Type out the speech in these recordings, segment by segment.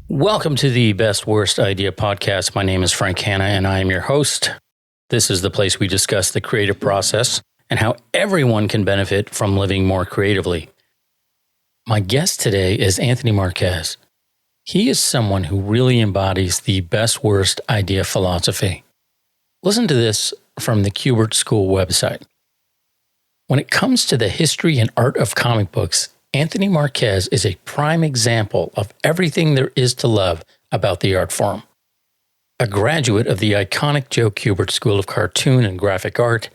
Welcome to the Best Worst Idea podcast. My name is Frank Hanna, and I am your host. This is the place we discuss the creative process and how everyone can benefit from living more creatively. My guest today is Anthony Marques. He is someone who really embodies the best worst idea philosophy. Listen to this from the Kubert School website. When it comes to the history and art of comic books, Anthony Marques is a prime example of everything there is to love about the art form. A graduate of the iconic Joe Kubert School of Cartoon and Graphic Art,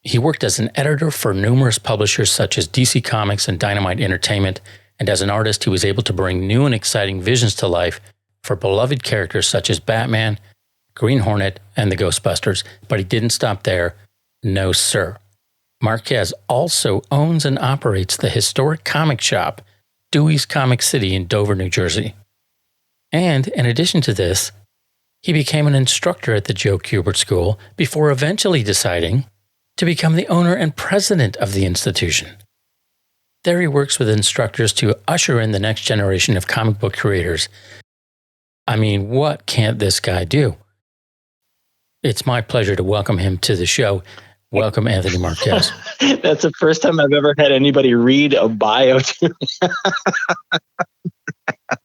he worked as an editor for numerous publishers such as DC Comics and Dynamite Entertainment, and as an artist, he was able to bring new and exciting visions to life for beloved characters such as Batman, Green Hornet, and the Ghostbusters. But he didn't stop there. No, sir. Marques also owns and operates the historic comic shop, Dewey's Comic City in Dover, New Jersey. And in addition to this, he became an instructor at the Joe Kubert School before eventually deciding to become the owner and president of the institution. There he works with instructors to usher in the next generation of comic book creators. I mean, what can't this guy do? It's my pleasure to welcome him to the show. Welcome, Anthony Marques. That's the first time I've ever had anybody read a bio to me.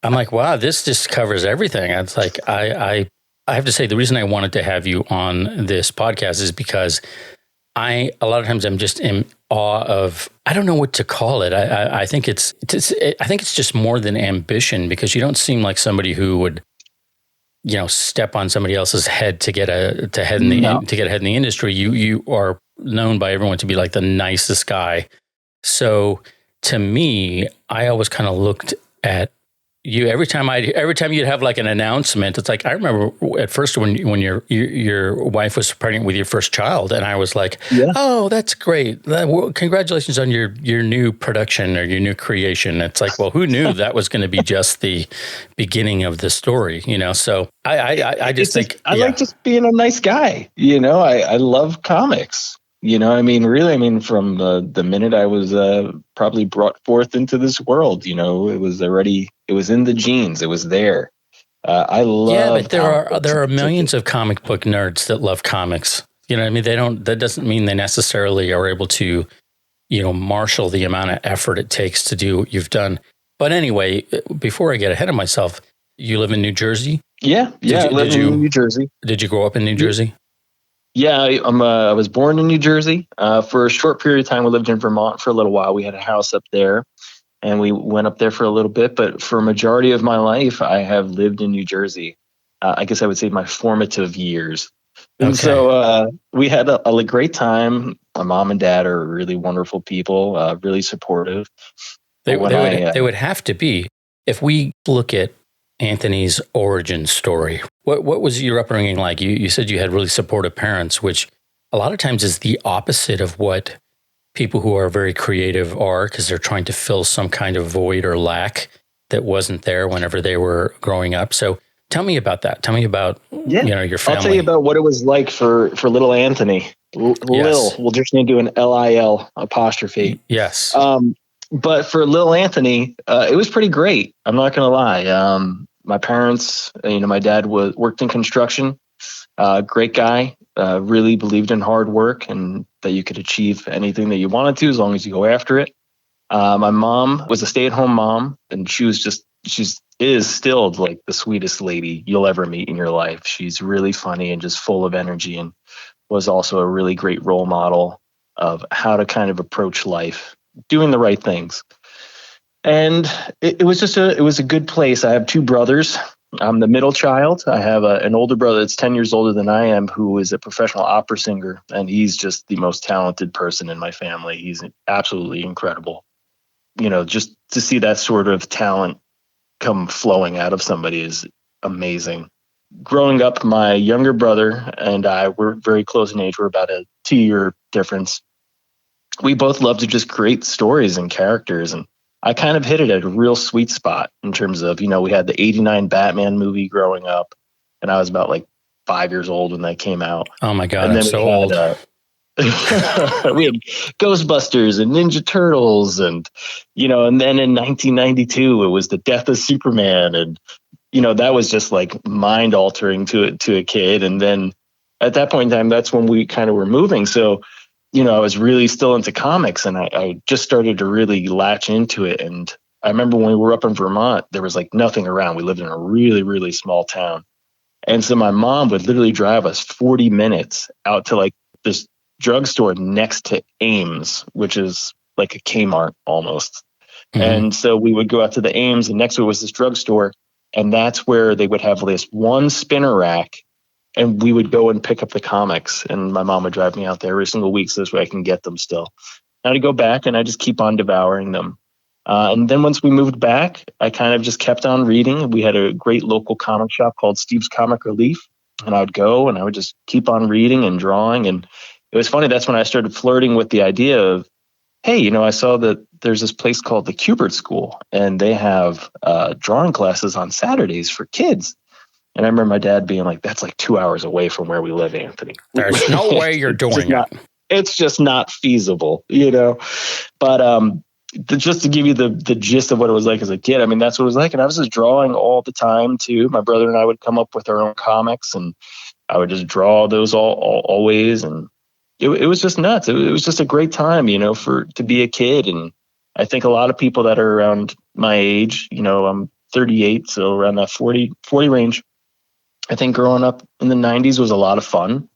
I'm like, wow, this just covers everything. It's like, I have to say, the reason I wanted to have you on this podcast is because a lot of times I'm just in awe of, I don't know what to call it. I think it's just more than ambition, because you don't seem like somebody who would, step on somebody else's head to get ahead in the industry. You are known by everyone to be like the nicest guy. So to me, I always kind of looked at you every time you'd have like an announcement. It's like, I remember at first when your wife was pregnant with your first child, and I was like, yeah. Oh, that's great. Congratulations on your new production or your new creation. It's like, well, who knew that was going to be just the beginning of the story, So I like just being a nice guy. I love comics. From the minute I was probably brought forth into this world, it was in the genes. It was there. I love. Yeah, but there are millions of comic book nerds that love comics. You know what I mean? That doesn't mean they necessarily are able to, marshal the amount of effort it takes to do what you've done. But anyway, before I get ahead of myself, you live in New Jersey? Yeah, I live in New Jersey. Did you grow up in New Jersey? Yeah, I was born in New Jersey. For a short period of time, we lived in Vermont for a little while. We had a house up there, and we went up there for a little bit. But for a majority of my life, I have lived in New Jersey. I guess I would say my formative years. And okay. So we had a great time. My mom and dad are really wonderful people, really supportive. They would have to be. If we look at Anthony's origin story, what was your upbringing like? You said you had really supportive parents, which a lot of times is the opposite of what people who are very creative are, because they're trying to fill some kind of void or lack that wasn't there whenever they were growing up. So tell me about that. Tell me about your family. I'll tell you about what it was like for little Anthony. Lil, we'll just need to do an LIL apostrophe. Yes. But for little Anthony, it was pretty great. I'm not going to lie. My parents, my dad worked in construction. Great guy. Really believed in hard work and that you could achieve anything that you wanted to as long as you go after it. My mom was a stay-at-home mom, and she is still like the sweetest lady you'll ever meet in your life. She's really funny and just full of energy, and was also a really great role model of how to kind of approach life, doing the right things. And it was a good place. I have two brothers. I'm the middle child. I have an older brother that's 10 years older than I am, who is a professional opera singer, and he's just the most talented person in my family. He's absolutely incredible. Just to see that sort of talent come flowing out of somebody is amazing. Growing up, my younger brother and I were very close in age. We're about a 2-year difference. We both love to just create stories and characters, and I kind of hit it at a real sweet spot in terms of, we had the 89 Batman movie growing up, and I was about like 5 years old when that came out. Oh my God, I'm so old. We had Ghostbusters and Ninja Turtles, and and then in 1992 it was the death of Superman, and that was just like mind altering to a kid. And then at that point in time, that's when we kind of were moving. So, I was really still into comics, and I just started to really latch into it. And I remember when we were up in Vermont, there was like nothing around. We lived in a really, really small town. And so my mom would literally drive us 40 minutes out to like this drugstore next to Ames, which is like a Kmart almost. Mm-hmm. And so we would go out to the Ames, and next to it was this drugstore. And that's where they would have this one spinner rack, and we would go and pick up the comics. And my mom would drive me out there every single week so this way I can get them still. And I'd go back and I just keep on devouring them. And then once we moved back, I kind of just kept on reading. We had a great local comic shop called Steve's Comic Relief. And I would go and I would just keep on reading and drawing. And it was funny. That's when I started flirting with the idea of, hey, I saw that there's this place called the Kubert School, and they have drawing classes on Saturdays for kids. And I remember my dad being like, that's like 2 hours away from where we live, Anthony. There's no way you're doing it. It's just not feasible, But just to give you the gist of what it was like as a kid, I mean, that's what it was like. And I was just drawing all the time, too. My brother and I would come up with our own comics, and I would just draw those always. And it was just nuts. It was just a great time, to be a kid. And I think a lot of people that are around my age, I'm 38, so around that 40 range. I think growing up in the 90s was a lot of fun.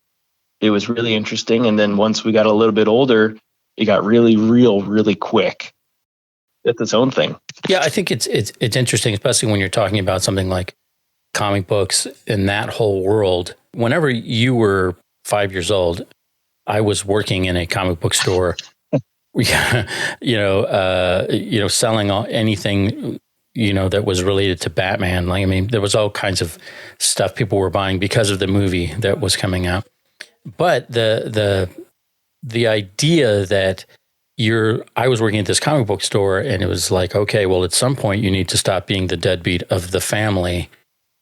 It was really interesting. And then once we got a little bit older, it got really real, really quick. It's its own thing. Yeah, I think it's interesting, especially when you're talking about something like comic books and that whole world. Whenever you were 5 years old, I was working in a comic book store, selling anything that was related to Batman. Like, I mean, there was all kinds of stuff people were buying because of the movie that was coming out. But the idea that I was working at this comic book store, and it was like, okay, well, at some point you need to stop being the deadbeat of the family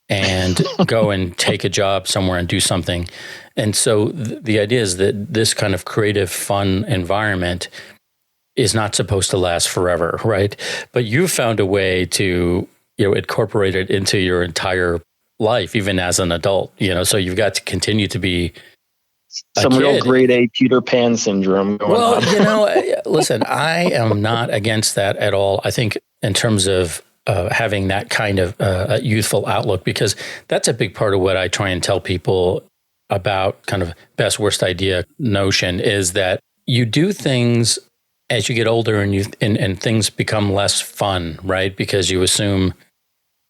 and go and take a job somewhere and do something. And so the idea is that this kind of creative, fun environment is not supposed to last forever, right? But you found a way to, incorporate it into your entire life, even as an adult, so you've got to continue to be some real grade A Peter Pan syndrome going on. Listen, I am not against that at all. I think in terms of having that kind of youthful outlook, because that's a big part of what I try and tell people about kind of best worst idea notion, is that you do things as you get older and things become less fun, right? Because you assume,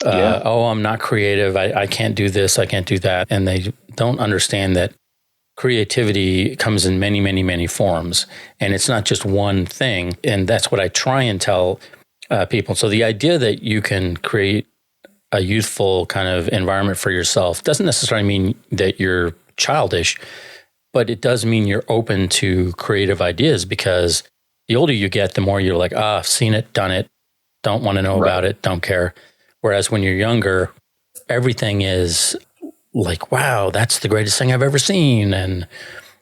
I'm not creative. I can't do this. I can't do that. And they don't understand that creativity comes in many, many, many forms. And it's not just one thing. And that's what I try and tell people. So the idea that you can create a youthful kind of environment for yourself doesn't necessarily mean that you're childish, but it does mean you're open to creative ideas, because the older you get, the more you're like, I've seen it, done it, don't want to know about it, don't care. Whereas when you're younger, everything is like, wow, that's the greatest thing I've ever seen. And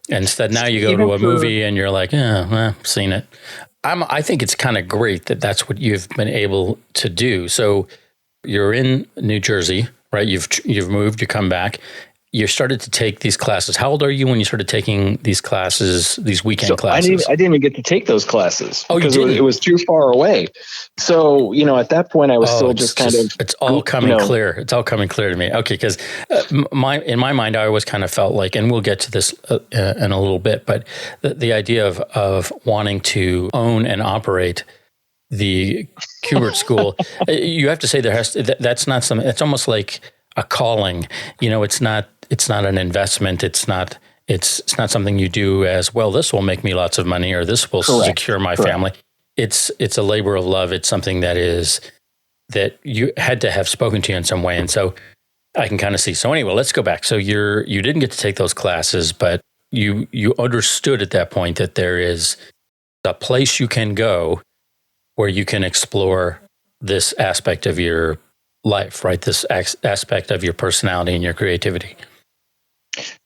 instead now you go to a movie and you're like, seen it. I think it's kind of great that that's what you've been able to do. So you're in New Jersey, right? You've moved, you come back. You started to take these classes. How old are you when you started taking these classes, these weekend classes? I didn't even get to take those classes because it was too far away. So, at that point I was still just kind of... It's all coming clear. It's all coming clear to me. Okay, because in my mind, I always kind of felt like, and we'll get to this in a little bit, but the idea of wanting to own and operate the Kubert School, you have to say that's not something, it's almost like a calling. It's not an investment. It's not something you do as, well, this will make me lots of money, or this will secure my family. It's a labor of love. It's something that you had to have spoken to you in some way. And so I can kind of see. So anyway, let's go back. So you didn't get to take those classes, but you understood at that point that there is a place you can go where you can explore this aspect of your life, right? This aspect of your personality and your creativity.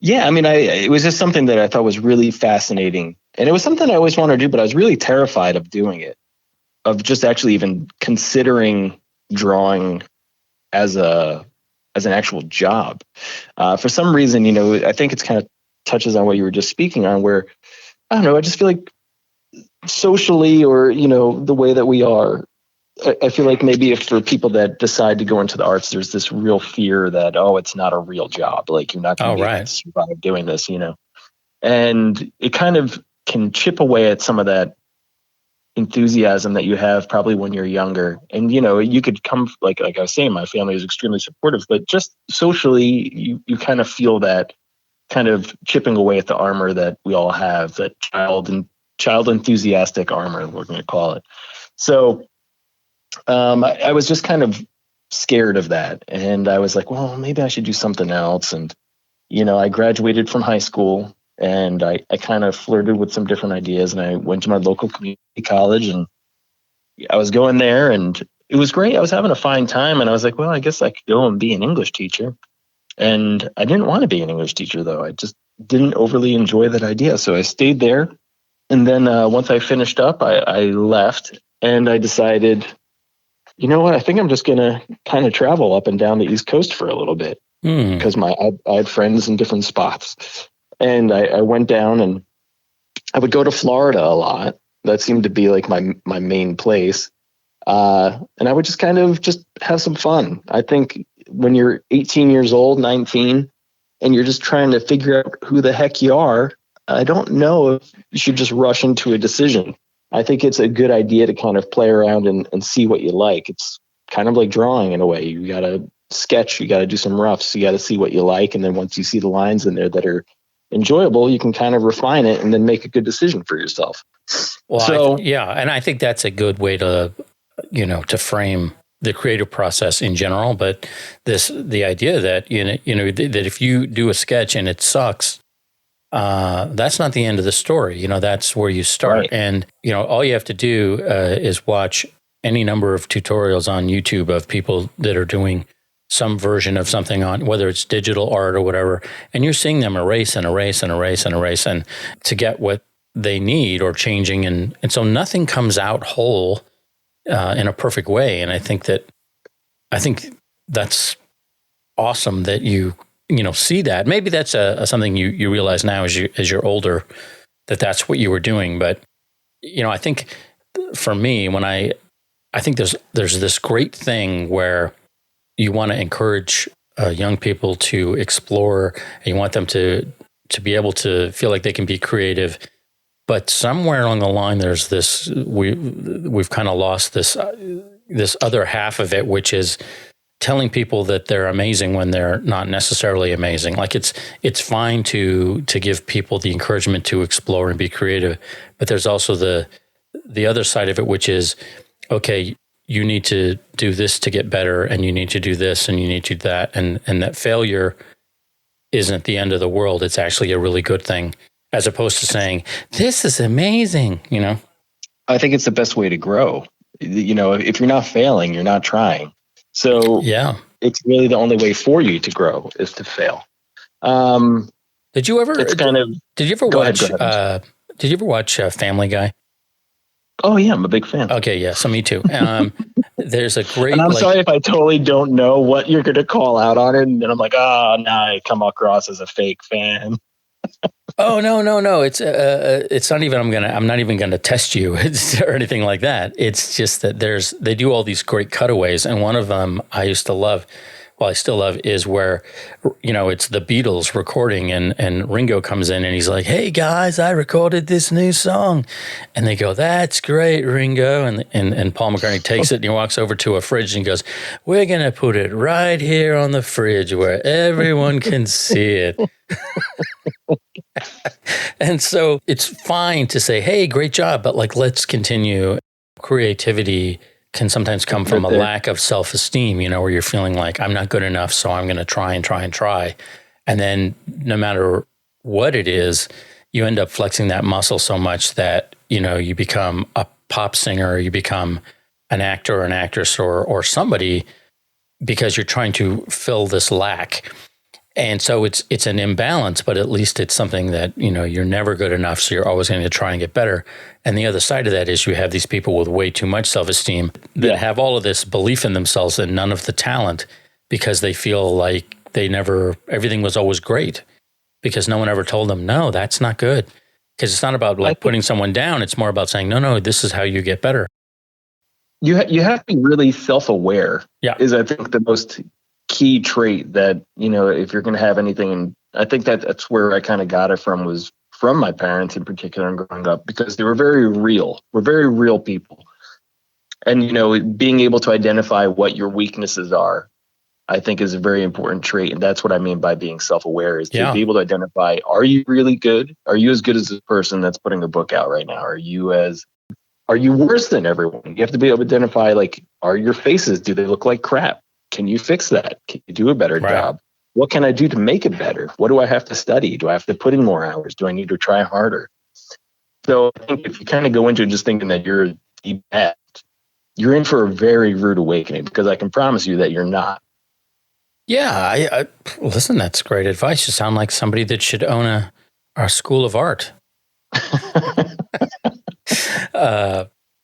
Yeah, I mean, it was just something that I thought was really fascinating. And it was something I always wanted to do, but I was really terrified of doing it, of just actually even considering drawing as a as an actual job. For some reason, I think it's kind of touches on what you were just speaking on, where, I don't know, I just feel like socially, or, the way that we are, I feel like maybe if for people that decide to go into the arts, there's this real fear that, oh, it's not a real job. Like, you're not going to be able to survive doing this, and it kind of can chip away at some of that enthusiasm that you have probably when you're younger. And, you could come, like I was saying, my family is extremely supportive, but just socially, you kind of feel that kind of chipping away at the armor that we all have, that child enthusiastic armor, we're going to call it. So I was just kind of scared of that. And I was like, well, maybe I should do something else. And, I graduated from high school, and I kind of flirted with some different ideas, and I went to my local community college, and I was going there, and it was great. I was having a fine time, and I was like, well, I guess I could go and be an English teacher. And I didn't want to be an English teacher, though. I just didn't overly enjoy that idea. So I stayed there. And then once I finished up, I left, and I decided, you know what, I think I'm just going to kind of travel up and down the East Coast for a little bit, because I had friends in different spots. And I went down, and I would go to Florida a lot. That seemed to be like my main place. And I would just kind of just have some fun. I think when you're 18 years old, 19, and you're just trying to figure out who the heck you are, I don't know if you should just rush into a decision. I think it's a good idea to kind of play around and see what you like. It's kind of like drawing in a way. You got to sketch, you got to do some roughs, you got to see what you like. And then once you see the lines in there that are enjoyable, you can kind of refine it and then make a good decision for yourself. Well, and I think that's a good way to, to frame the creative process in general. But the idea that, that if you do a sketch and it sucks, that's not the end of the story. That's where you start. Right. And, all you have to do is watch any number of tutorials on YouTube of people that are doing some version of something on, whether it's digital art or whatever, and you're seeing them erase and erase and erase and erase and to get what they need or changing. And so nothing comes out whole in a perfect way. And I think that's awesome that you see that. Maybe that's something you realize now as you're older, that's what you were doing. But, I think for me, I think there's this great thing where you want to encourage young people to explore, and you want them to be able to feel like they can be creative. But somewhere along the line, there's this, we've kind of lost this other half of it, which is telling people that they're amazing when they're not necessarily amazing. Like it's fine to give people the encouragement to explore and be creative, but there's also the other side of it, which is, okay, you need to do this to get better, and you need to do this, and you need to do that, and that failure isn't the end of the world. It's actually a really good thing, as opposed to saying, this is amazing, I think it's the best way to grow. If you're not failing, you're not trying. So yeah, it's really the only way for you to grow is to fail. Did you ever watch Family Guy? Oh yeah, I'm a big fan. Okay, yeah, so me too. There's a great. And I'm sorry if I totally don't know what you're going to call out on it, and then I'm like, now I come across as a fake fan. Oh no! It's not even. I'm not even gonna test you or anything like that. It's just that they do all these great cutaways, and one of them I used to love. Well, I still love is where, it's the Beatles recording and Ringo comes in and he's like, "Hey guys, I recorded this new song," and they go, "That's great, Ringo," and Paul McCartney takes it and he walks over to a fridge and he goes, "We're gonna put it right here on the fridge where everyone can see it." And so it's fine to say, "Hey, great job," but let's continue. Creativity can sometimes come from a lack of self-esteem, where you're feeling like I'm not good enough, so I'm going to try and try and try. And then no matter what it is, you end up flexing that muscle so much that, you become a pop singer, you become an actor or an actress or somebody because you're trying to fill this lack. And so it's an imbalance, but at least it's something that, you're never good enough. So you're always going to try and get better. And the other side of that is you have these people with way too much self-esteem that have all of this belief in themselves and none of the talent. because they feel like everything was always great because no one ever told them, no, that's not good. Because it's not about like putting someone down. It's more about saying, no, this is how you get better. You have to be really self-aware. Yeah. Is I think the most key trait that, if you're going to have anything. And I think that's where I kind of got it from, was from my parents in particular and growing up, because they were very real. We're very real people. And, being able to identify what your weaknesses are, I think is a very important trait. And that's what I mean by being self-aware, is to be able to identify, are you really good? Are you as good as the person that's putting a book out right now? Are you worse than everyone? You have to be able to identify, like, are your faces, do they look like crap? Can you fix that? Can you do a better job? What can I do to make it better? What do I have to study? Do I have to put in more hours? Do I need to try harder? So I think if you kind of go into it just thinking that you're the best, you're in for a very rude awakening, because I can promise you that you're not. Yeah, I listen, that's great advice. You sound like somebody that should own a school of art.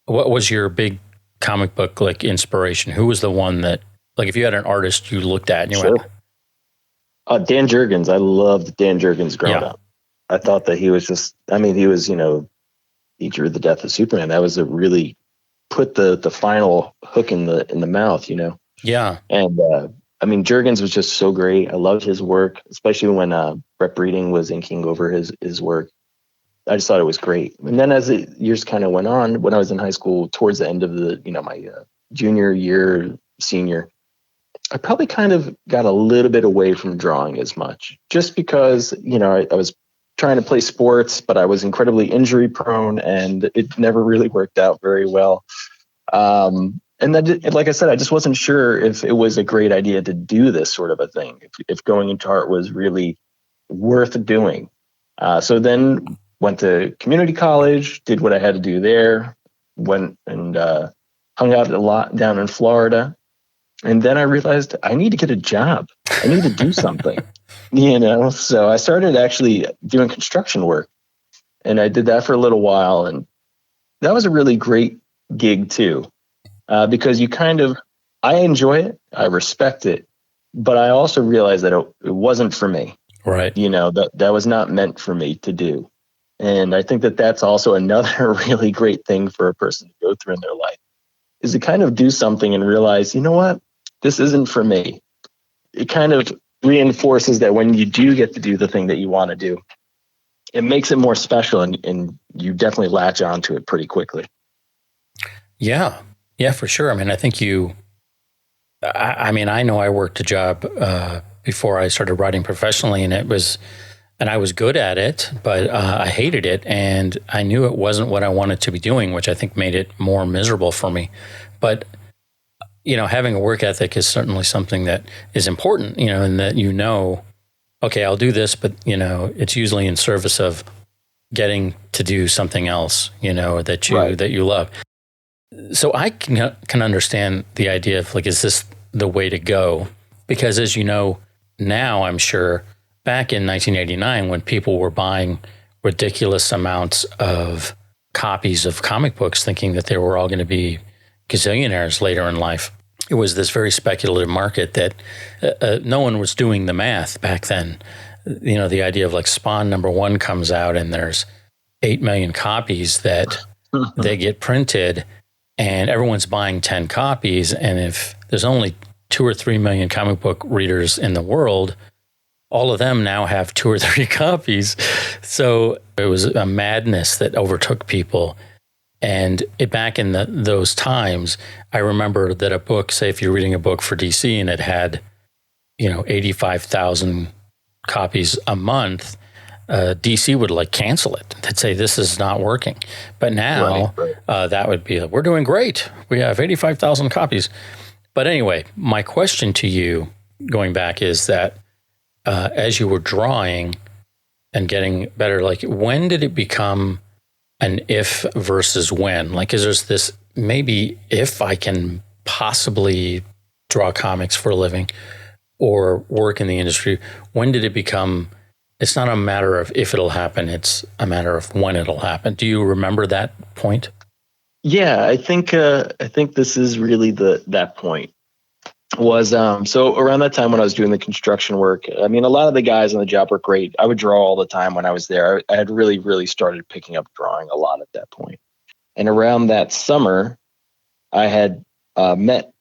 What was your big comic book like inspiration? Who was the one that, like, if you had an artist you looked at and you went, Dan Jurgens. I loved Dan Jurgens growing up. I thought that he was he was, he drew the death of Superman. That was a really put the final hook in the mouth, Yeah. And Jurgens was just so great. I loved his work, especially when Brett Breeding was inking over his work. I just thought it was great. And then as the years kind of went on, when I was in high school, towards the end of my junior year, senior, I probably kind of got a little bit away from drawing as much, just because, I was trying to play sports, but I was incredibly injury prone, and it never really worked out very well. And then, like I said, I just wasn't sure if it was a great idea to do this sort of a thing, if going into art was really worth doing. So then went to community college, did what I had to do there, went and hung out a lot down in Florida. And then I realized I need to get a job. I need to do something, So I started actually doing construction work, and I did that for a little while. And that was a really great gig too, because I enjoy it. I respect it, but I also realized that it wasn't for me. Right. That was not meant for me to do. And I think that that's also another really great thing for a person to go through in their life, is to kind of do something and realize, you know what, this isn't for me. It kind of reinforces that when you do get to do the thing that you want to do, it makes it more special, and you definitely latch onto it pretty quickly. Yeah. Yeah, for sure. I think I know I worked a job before I started writing professionally, and I was good at it, but I hated it, and I knew it wasn't what I wanted to be doing, which I think made it more miserable for me. But, having a work ethic is certainly something that is important, and that, okay, I'll do this, but, it's usually in service of getting to do something else, that you love. So I can understand the idea of, like, is this the way to go? Because as you know, now I'm sure back in 1989, when people were buying ridiculous amounts of copies of comic books, thinking that they were all going to be gazillionaires later in life, it was this very speculative market that no one was doing the math back then. The idea of, like, Spawn #1 comes out and there's 8 million copies that they get printed, and everyone's buying 10 copies. And if there's only 2 or 3 million comic book readers in the world, all of them now have 2 or 3 copies. So it was a madness that overtook people. And back in those times, I remember that a book, say if you're reading a book for DC and it had, 85,000 copies a month, DC would cancel it. They'd say, this is not working. But now that would be, we're doing great. We have 85,000 copies. But anyway, my question to you going back is that as you were drawing and getting better, when did it become an if versus when? Is there this, maybe if I can possibly draw comics for a living or work in the industry, when did it become, it's not a matter of if it'll happen, it's a matter of when it'll happen? Do you remember that point? Yeah, I think this is really that point. was so around that time when I was doing the construction work, I mean, a lot of the guys on the job were great. I would draw all the time when I was there. I had really, really started picking up drawing a lot at that point. And around that summer, I had met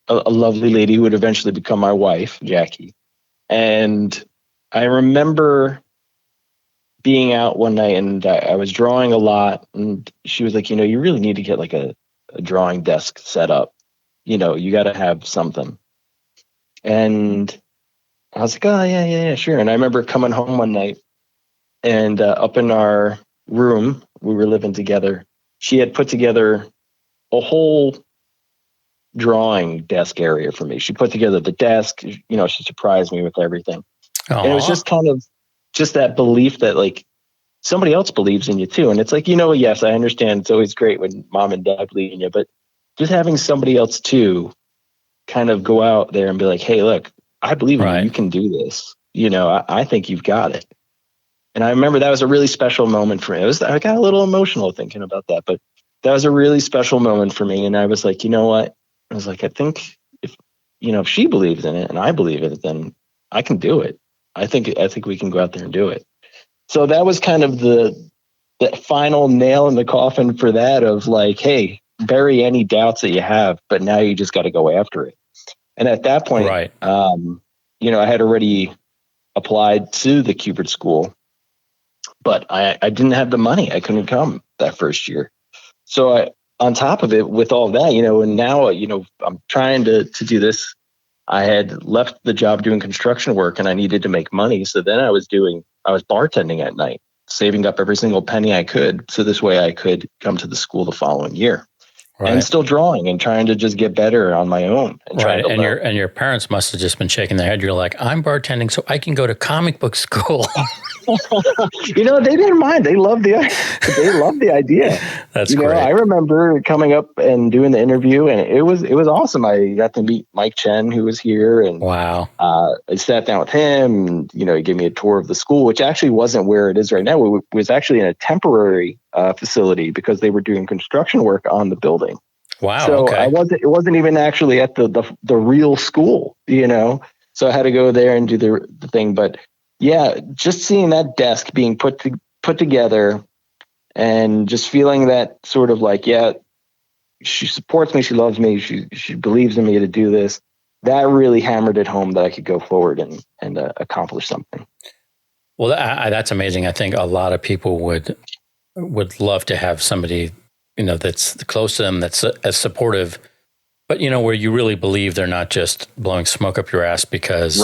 a lovely lady who would eventually become my wife, Jackie. And I remember being out one night and I was drawing a lot. And she was like, you really need to get like a drawing desk set up. You got to have something. And I was like, oh, yeah, sure. And I remember coming home one night and up in our room, we were living together. She had put together a whole drawing desk area for me. She put together the desk, she surprised me with everything. Aww. And it was just kind of just that belief that like somebody else believes in you too. And it's like, yes, I understand. It's always great when mom and dad believe in you, but just having somebody else too kind of go out there and be like, hey, look, I believe in you. You can do this. I think you've got it. And I remember that was a really special moment for me. I got a little emotional thinking about that, but that was a really special moment for me. And I was like, you know what? I was like, I think if she believes in it and I believe in it, then I can do it. I think we can go out there and do it. So that was kind of the final nail in the coffin for that of like, hey, bury any doubts that you have, but now you just got to go after it. And at that point, right. I had already applied to the Kubert School, but I didn't have the money. I couldn't come that first year. So on top of it, with all that, and now, I'm trying to do this. I had left the job doing construction work and I needed to make money. So then I was bartending at night, saving up every single penny I could. So this way I could come to the school the following year. Right. And still drawing and trying to just get better on my own. And right. And your parents must have just been shaking their head. You're like, I'm bartending so I can go to comic book school. They didn't mind. They loved the idea. That's great. I remember coming up and doing the interview, and it was awesome. I got to meet Mike Chen, who was here, and wow. I sat down with him, and he gave me a tour of the school, which actually wasn't where it is right now. It was actually in a temporary facility because they were doing construction work on the building. Wow. So okay. It wasn't even actually at the real school, So I had to go there and do the thing, but. Yeah, just seeing that desk being put together and just feeling that sort of like, yeah, she supports me, she loves me, she believes in me to do this. That really hammered it home that I could go forward and accomplish something. Well, that's amazing. I think a lot of people would love to have somebody, that's close to them, that's as supportive. But, where you really believe they're not just blowing smoke up your ass because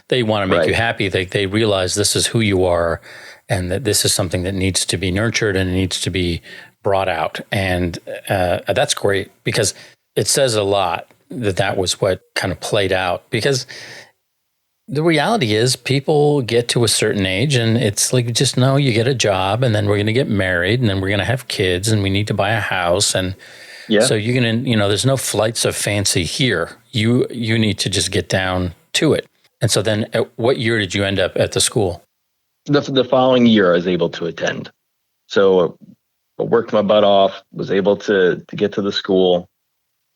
they want to make you happy. They realize this is who you are and that this is something that needs to be nurtured and needs to be brought out. And that's great because it says a lot that was what kind of played out. Because the reality is people get to a certain age and it's like, just know you get a job and then we're going to get married and then we're going to have kids and we need to buy a house and yeah. So you're going to, there's no flights of fancy here. You need to just get down to it. And so then what year did you end up at the school? The following year I was able to attend. So I worked my butt off, was able to get to the school.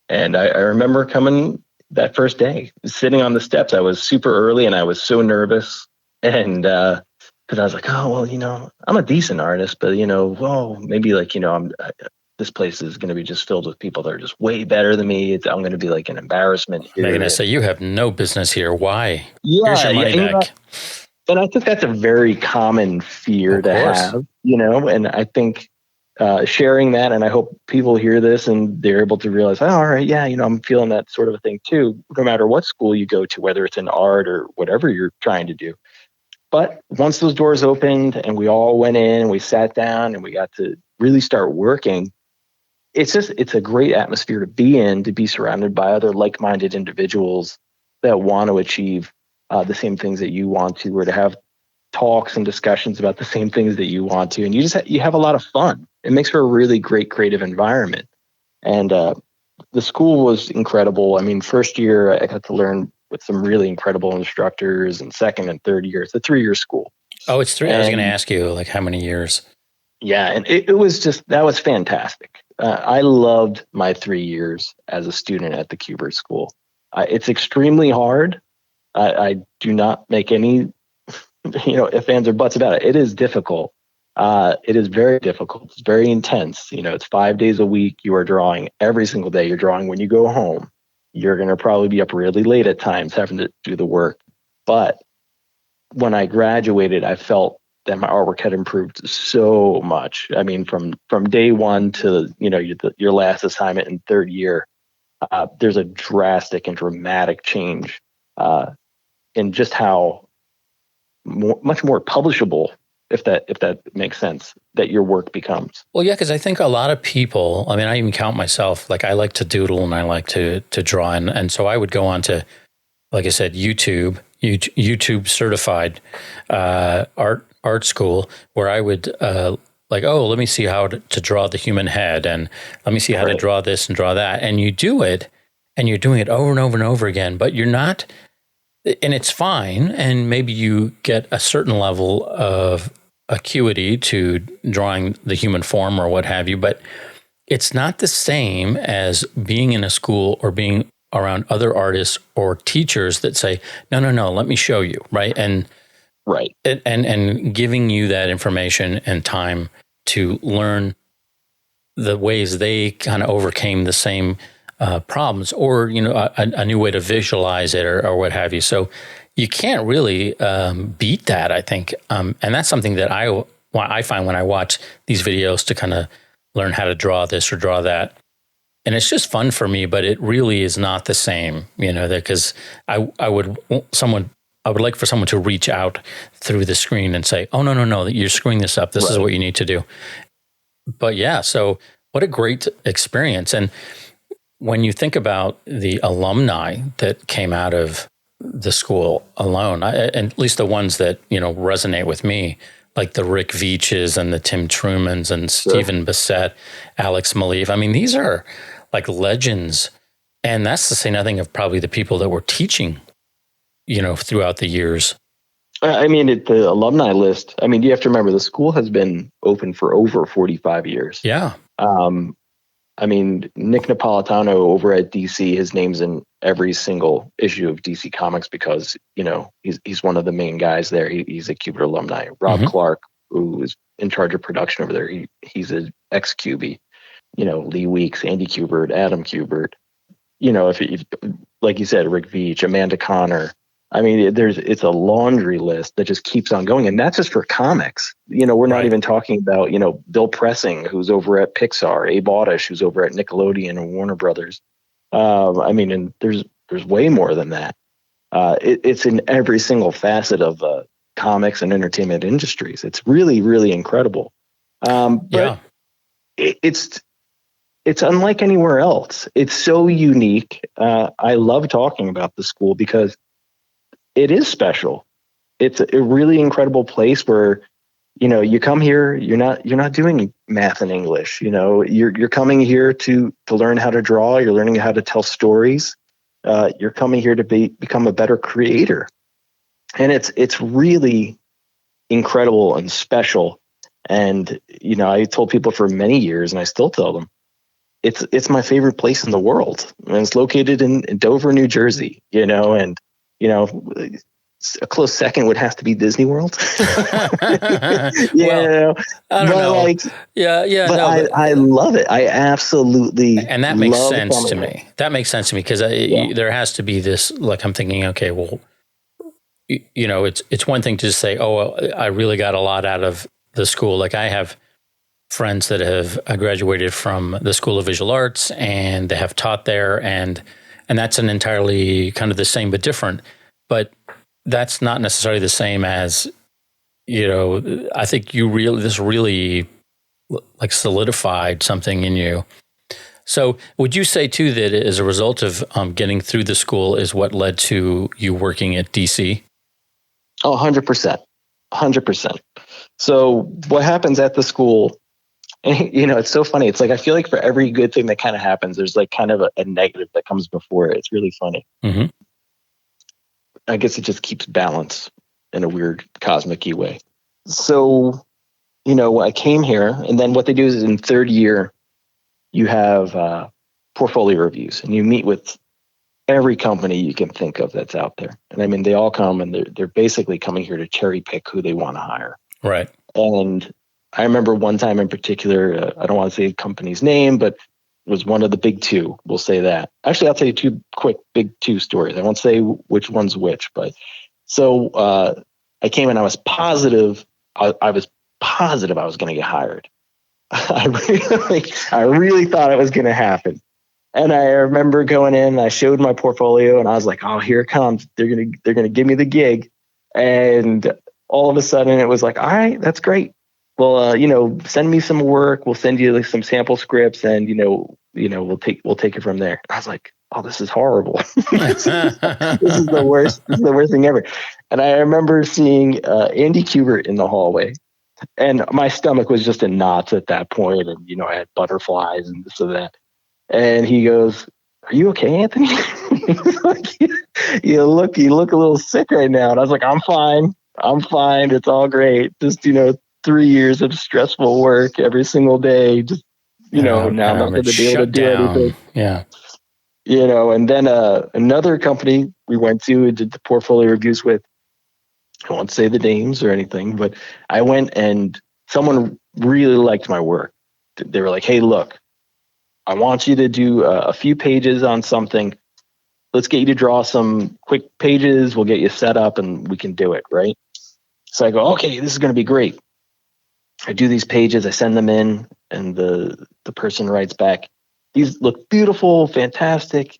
And I remember coming that first day, sitting on the steps. I was super early and I was so nervous. And because I was like, oh, well, I'm a decent artist, but, maybe like, this place is going to be just filled with people that are just way better than me. I'm going to be like an embarrassment here. They're going to say, you have no business here. Why? Yeah, here's your money back. And I think that's a very common fear to have, and I think sharing that, and I hope people hear this and they're able to realize, oh, all right, yeah, I'm feeling that sort of a thing too, no matter what school you go to, whether it's in art or whatever you're trying to do. But once those doors opened and we all went in and we sat down and we got to really start working, it's a great atmosphere to be in, to be surrounded by other like-minded individuals that want to achieve the same things that you want to, or to have talks and discussions about the same things that you want to. And you have a lot of fun. It makes for a really great creative environment. And the school was incredible. I mean, first year I got to learn with some really incredible instructors, and second and third year, it's a 3-year school. Oh, it's 3. I was going to ask you, like, how many years? Yeah. And it was that was fantastic. I loved my 3 years as a student at the Kubert School. It's extremely hard. I do not make any, ifs, ands, or buts about it. It is difficult. It is very difficult. It's very intense. It's 5 days a week. You are drawing every single day. You're drawing when you go home. You're going to probably be up really late at times having to do the work. But when I graduated, I felt that my artwork had improved so much. I mean, from day one to, your last assignment in third year, there's a drastic and dramatic change in just how much more publishable, if that makes sense, that your work becomes. Well, yeah, because I think a lot of people, I mean, I even count myself, like I like to doodle and I like to draw. And so I would go on to, like I said, YouTube certified art school, where I would let me see how to draw the human head, and let me see how to draw this and draw that. And you do it, and you're doing it over and over and over again, but you're not, and it's fine. And maybe you get a certain level of acuity to drawing the human form or what have you, but it's not the same as being in a school or being around other artists or teachers that say, no, let me show you. Right. And giving you that information and time to learn the ways they kind of overcame the same problems, or, a new way to visualize it or what have you. So you can't really beat that, I think. And that's something that I find when I watch these videos to kind of learn how to draw this or draw that. And it's just fun for me, but it really is not the same, because I would like for someone to reach out through the screen and say, oh, no, you're screwing this up. This is what you need to do. But yeah, so what a great experience. And when you think about the alumni that came out of the school alone, and at least the ones that, resonate with me, like the Rick Veitches and the Tim Trumans and Stephen Bissett, Alex Maleev. I mean, these are like legends. And that's to say nothing of probably the people that were teaching, throughout the years. I mean, the alumni list, I mean, you have to remember the school has been open for over 45 years. Yeah. I mean, Nick Napolitano over at DC, his name's in every single issue of DC Comics because, he's one of the main guys there. He's a Kubert alumni. Rob Clark, who is in charge of production over there, he's an ex-QB. Lee Weeks, Andy Kubert, Adam Kubert. If like you said, Rick Veitch, Amanda Connor. I mean, it's a laundry list that just keeps on going. And that's just for comics. We're not even talking about, Bill Pressing, who's over at Pixar, Abe Audish, who's over at Nickelodeon and Warner Brothers. I mean, and there's way more than that. It's in every single facet of comics and entertainment industries. It's really, really incredible. But it's unlike anywhere else. It's so unique. I love talking about the school because it is special. It's a really incredible place where, you come here, you're not doing math and English, you're coming here to learn how to draw. You're learning how to tell stories. You're coming here to become a better creator. And it's really incredible and special. And, I told people for many years, and I still tell them, it's my favorite place in the world. And it's located in Dover, New Jersey, and, a close second would have to be Disney World. I don't know. I love it. I absolutely and that makes sense to me. That makes sense to me because there has to be this. Like I'm thinking, okay, well, it's one thing to just say, oh, I really got a lot out of the school. Like I have friends that have graduated from the School of Visual Arts and they have taught there, and that's an entirely kind of the same but different. But that's not necessarily the same as, I think this really like solidified something in you. So would you say too that as a result of getting through the school is what led to you working at DC? Oh, 100%. 100%. So what happens at the school, and, it's so funny. It's like, I feel like for every good thing that kind of happens, there's like kind of a negative that comes before it. It's really funny. Mm-hmm. I guess it just keeps balance in a weird cosmic-y way. So, I came here, and then what they do is in third year, you have portfolio reviews, and you meet with every company you can think of that's out there. And I mean, they all come and they're basically coming here to cherry pick who they want to hire. Right. And I remember one time in particular, I don't want to say the company's name, but it was one of the big two. We'll say that. Actually, I'll tell you two quick big two stories. I won't say which one's which, but so I came in, I was positive. I was positive I was going to get hired. I really thought it was going to happen. And I remember going in, I showed my portfolio and I was like, oh, here it comes. They're going to give me the gig. And all of a sudden it was like, all right, that's great. Well, send me some work. We'll send you like some sample scripts and, we'll take it from there. I was like, oh, this is horrible. This is the worst. This is the worst thing ever. And I remember seeing Andy Kubert in the hallway. And my stomach was just in knots at that point. And, I had butterflies and this and that. And he goes, are you okay, Anthony? you look a little sick right now. And I was like, I'm fine. It's all great. Just, 3 years of stressful work every single day. Just, now I'm not going to be able to do anything. Yeah. And then another company we went to and did the portfolio reviews with, I won't say the names or anything, but I went and someone really liked my work. They were like, hey, look, I want you to do a few pages on something. Let's get you to draw some quick pages. We'll get you set up and we can do it, right? So I go, okay, this is going to be great. I do these pages, I send them in, and the person writes back, these look beautiful, fantastic.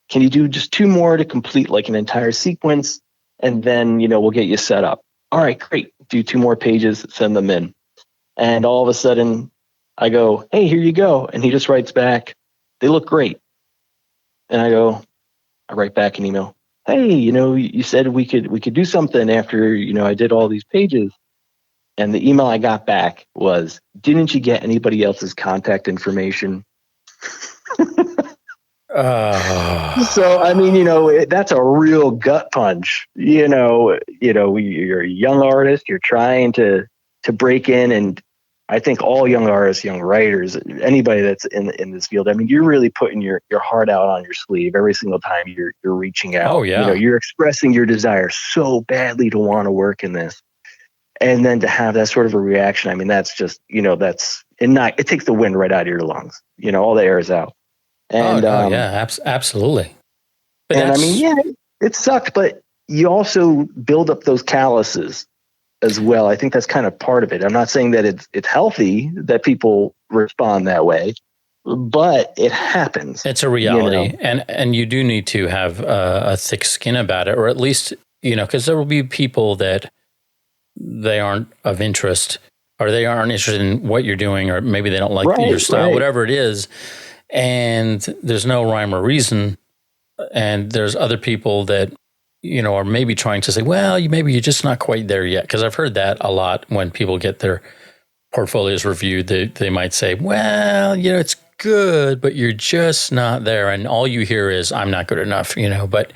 Can you do just 2 more to complete like an entire sequence? And then, we'll get you set up. All right, great. Do 2 more pages, send them in. And all of a sudden I go, hey, here you go. And he just writes back, they look great. And I write back an email. Hey, you said we could do something after, I did all these pages. And the email I got back was, didn't you get anybody else's contact information? So, I mean, that's a real gut punch. You're a young artist, you're trying to break in. And I think all young artists, young writers, anybody that's in this field, I mean, you're really putting your heart out on your sleeve every single time you're reaching out. Oh, yeah. You're expressing your desire so badly to want to work in this. And then to have that sort of a reaction, I mean, that's just, it takes the wind right out of your lungs. All the air is out. And, absolutely. But I mean, it sucked, but you also build up those calluses as well. I think that's kind of part of it. I'm not saying that it's healthy that people respond that way, but it happens. It's a reality. And you do need to have a thick skin about it, or at least, because there will be people that they aren't of interest, or they aren't interested in what you're doing, or maybe they don't like your style, whatever it is. And there's no rhyme or reason. And there's other people that, are maybe trying to say, well, maybe you're just not quite there yet. Because I've heard that a lot when people get their portfolios reviewed. They might say, well, it's good, but you're just not there. And all you hear is, I'm not good enough, But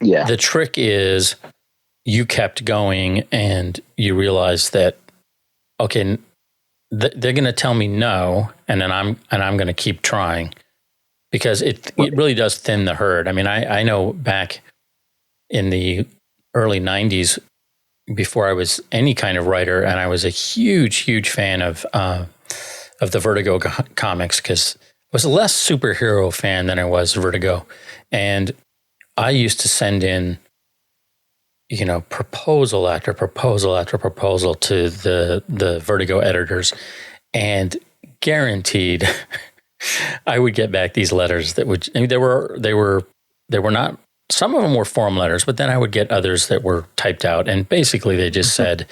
the trick is you kept going and you realize that, okay, they're going to tell me no, and then I'm going to keep trying, because it really does thin the herd. I mean, I know back in the early 90s, before I was any kind of writer, and I was a huge fan of the Vertigo comics, because I was a less superhero fan than I was Vertigo. And I used to send in, proposal after proposal after proposal to the Vertigo editors, and guaranteed I would get back these letters that would, they were not, some of them were form letters, but then I would get others that were typed out, and basically they just said,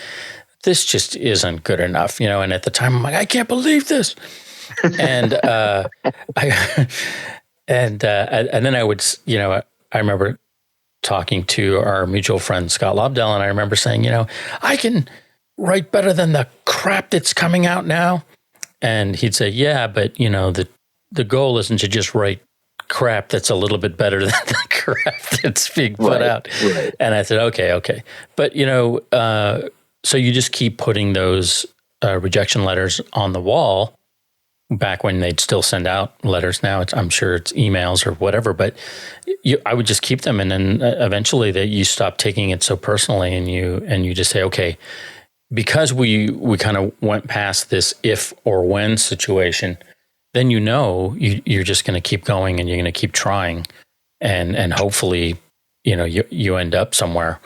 this just isn't good enough, and at the time I'm like, I can't believe this. And and then I would, I remember talking to our mutual friend, Scott Lobdell, and I remember saying, I can write better than the crap that's coming out now. And he'd say, yeah, but, the goal isn't to just write crap that's a little bit better than the crap that's being put out. Right. And I said, okay. But, so you just keep putting those rejection letters on the wall, back when they'd still send out letters. Now I'm sure it's emails or whatever, but I would just keep them. And then eventually you stop taking it so personally, and you just say, okay, because we kind of went past this if or when situation, then you're just going to keep going, and you're going to keep trying, and hopefully, you end up somewhere.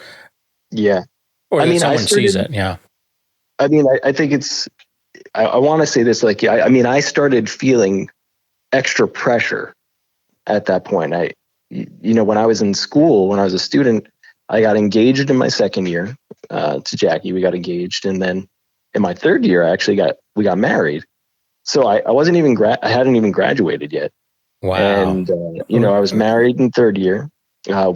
Yeah. Or someone sees it. Yeah. I mean, I think I want to say this, like, I mean, I started feeling extra pressure at that point. When I was in school, when I was a student, I got engaged in my second year to Jackie. We got engaged, and then in my third year, we got married. So I wasn't even I hadn't even graduated yet. Wow. And I was married in third year.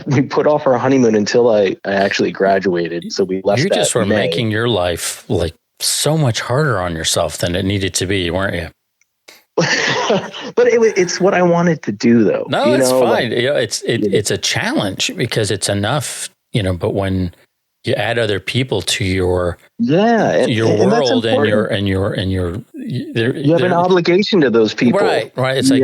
We put off our honeymoon until I actually graduated. So we left. You just were making your life like so much harder on yourself than it needed to be, weren't you? But it's what I wanted to do, though. No, it's fine. It's a challenge because it's enough, but when you add other people to your world and you have an obligation to those people, right? It's like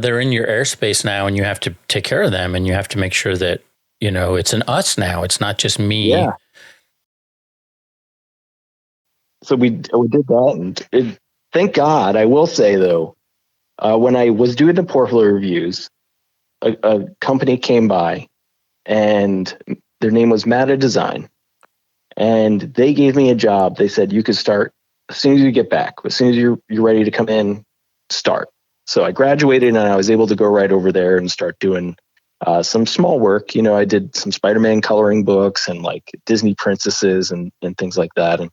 they're in your airspace now, and you have to take care of them, and you have to make sure that it's an us now. It's not just me. Yeah. So we did that, and thank God. I will say, though, when I was doing the portfolio reviews, a company came by, and their name was Mata Design, and they gave me a job. They said, you could start as soon as you get back, as soon as you're ready to come in, start. So I graduated, and I was able to go right over there and start doing some small work. I did some Spider-Man coloring books and like Disney princesses and things like that. And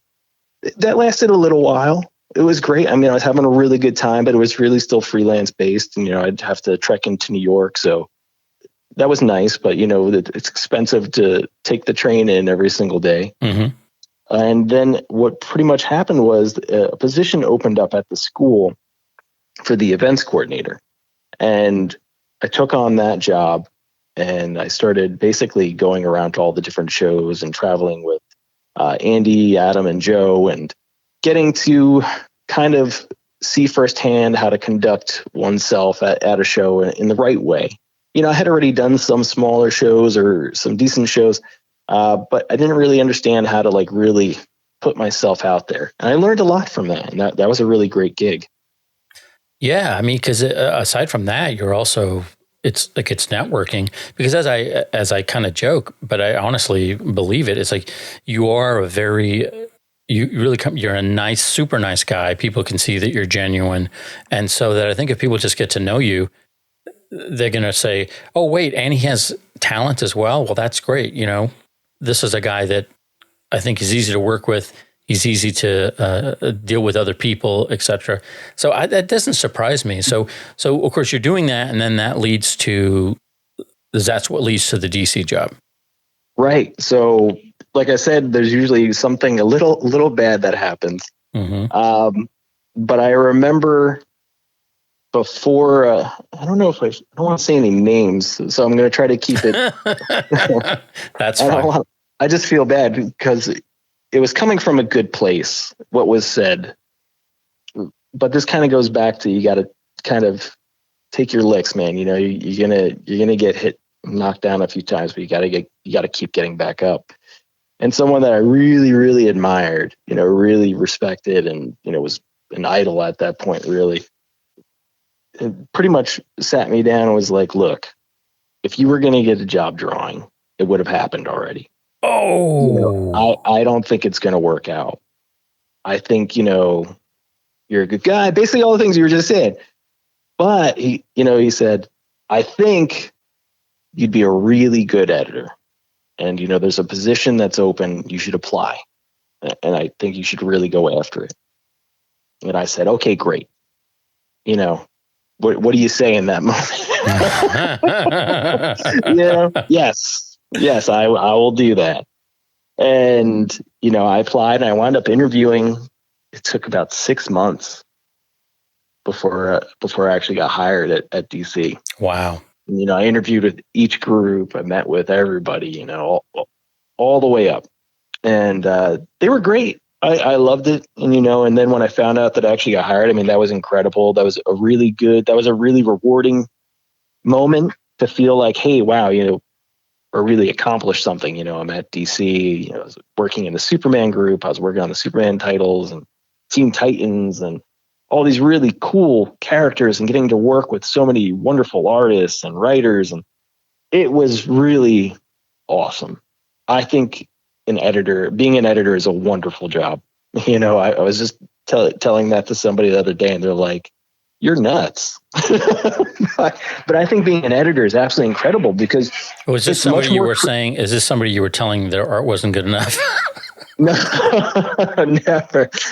that lasted a little while. It was great. I mean, I was having a really good time, but it was really still freelance based. And, I'd have to trek into New York. So that was nice, but, it's expensive to take the train in every single day. Mm-hmm. And then what pretty much happened was a position opened up at the school for the events coordinator. And I took on that job, and I started basically going around to all the different shows and traveling with Andy, Adam, and Joe, and getting to kind of see firsthand how to conduct oneself at a show in the right way. I had already done some smaller shows or some decent shows, but I didn't really understand how to really put myself out there. And I learned a lot from that. And that was a really great gig. Yeah. I mean, because aside from that, you're also, it's networking, because as I kind of joke, but I honestly believe it. It's like you are you're a nice, super nice guy. People can see that you're genuine. And so that I think if people just get to know you, they're going to say, oh, wait, and he has talent as well. Well, that's great. This is a guy that I think is easy to work with. He's easy to deal with other people, etc. So that doesn't surprise me. So of course you're doing that, and then that's what leads to the DC job. Right. So, like I said, there's usually something a little bad that happens. Mm-hmm. But I remember before, I don't know if I don't want to say any names, so I'm going to try to keep it. That's fine. I just feel bad because it was coming from a good place, what was said. But this kind of goes back to, you got to kind of take your licks, man. You're gonna get hit, knocked down a few times, but you got to keep getting back up. And someone that I really, really admired, really respected, and was an idol at that point, really, it pretty much sat me down and was like, look, if you were going to get a job drawing, it would have happened already. Oh, I don't think it's going to work out. I think, you're a good guy, basically all the things you were just saying. But he said, I think you'd be a really good editor. And, there's a position that's open. You should apply. And I think you should really go after it. And I said, okay, great. What do you say in that moment? Yes, I will do that. And, I applied, and I wound up interviewing. It took about 6 months before I actually got hired at DC. Wow. I interviewed with each group. I met with everybody, all the way up. And they were great. I loved it. And, and then when I found out that I actually got hired, I mean, that was incredible. That was a really rewarding moment to feel like, hey, wow, or really accomplished something. I'm at DC, I was working in the Superman group. I was working on the Superman titles and Teen Titans and all these really cool characters and getting to work with so many wonderful artists and writers. And it was really awesome. I think being an editor is a wonderful job. I was just telling that to somebody the other day and they're like, you're nuts. But I think being an editor is absolutely incredible because was this somebody you were saying, is this somebody you were telling their art wasn't good enough? No,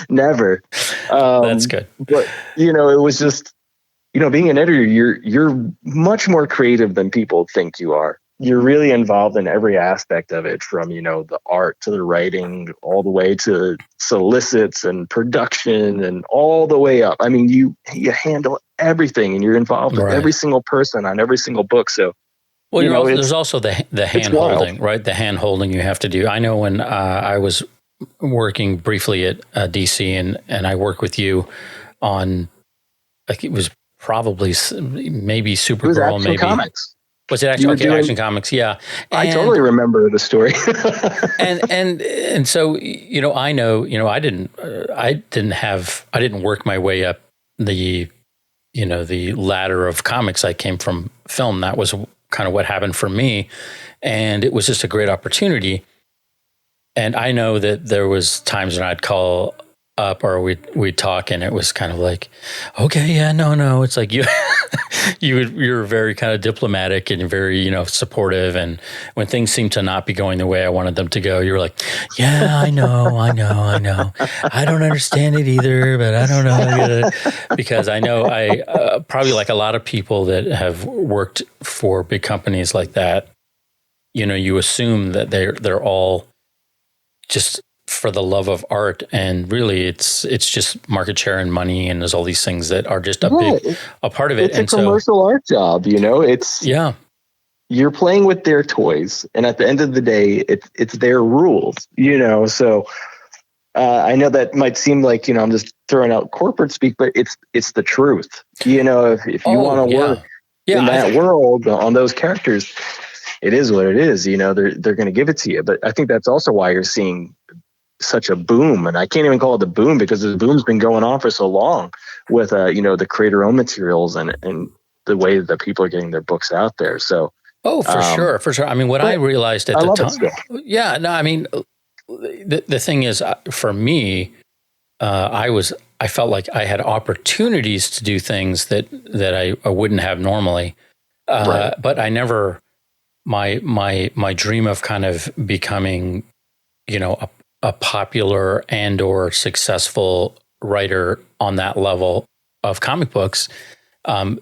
never. That's good. But, it was just, being an editor, you're much more creative than people think you are. You're really involved in every aspect of it, from, the art to the writing, all the way to solicits and production and all the way up. I mean, you handle everything and you're involved with every single person on every single book. So, well, there's also the hand holding, right? The hand holding you have to do. I know when I was working briefly at DC and I worked with you on, like, it was probably maybe Supergirl, maybe comics. Was it actually Action Comics? Yeah, I totally remember the story. and so I know I didn't work my way up the the ladder of comics. I came from film. That was kind of what happened for me, and it was just a great opportunity. And I know that there was times when I'd call up or we'd talk, and it was kind of like, okay, yeah, no. It's like you're very kind of diplomatic and very, supportive. And when things seem to not be going the way I wanted them to go, you're like, yeah, I know. I don't understand it either, but I don't know. Because I know I probably, like a lot of people that have worked for big companies like that, you assume that they're all just for the love of art, and really it's just market share and money, and there's all these things that are just a part of it. It's a commercial art job, it's you're playing with their toys, and at the end of the day, it's their rules, so I know that might seem like, I'm just throwing out corporate speak, but it's the truth. If you want to work in that world on those characters, it is what it is. They're going to give it to you. But I think that's also why you're seeing such a boom, and I can't even call it a boom because the boom's been going on for so long with the creator-owned materials and the way that people are getting their books out there. So for sure. I mean, what I realized at the time, I mean, the thing is, for me, I felt like I had opportunities to do things that I wouldn't have normally, but I never my dream of kind of becoming, a popular and or successful writer on that level of comic books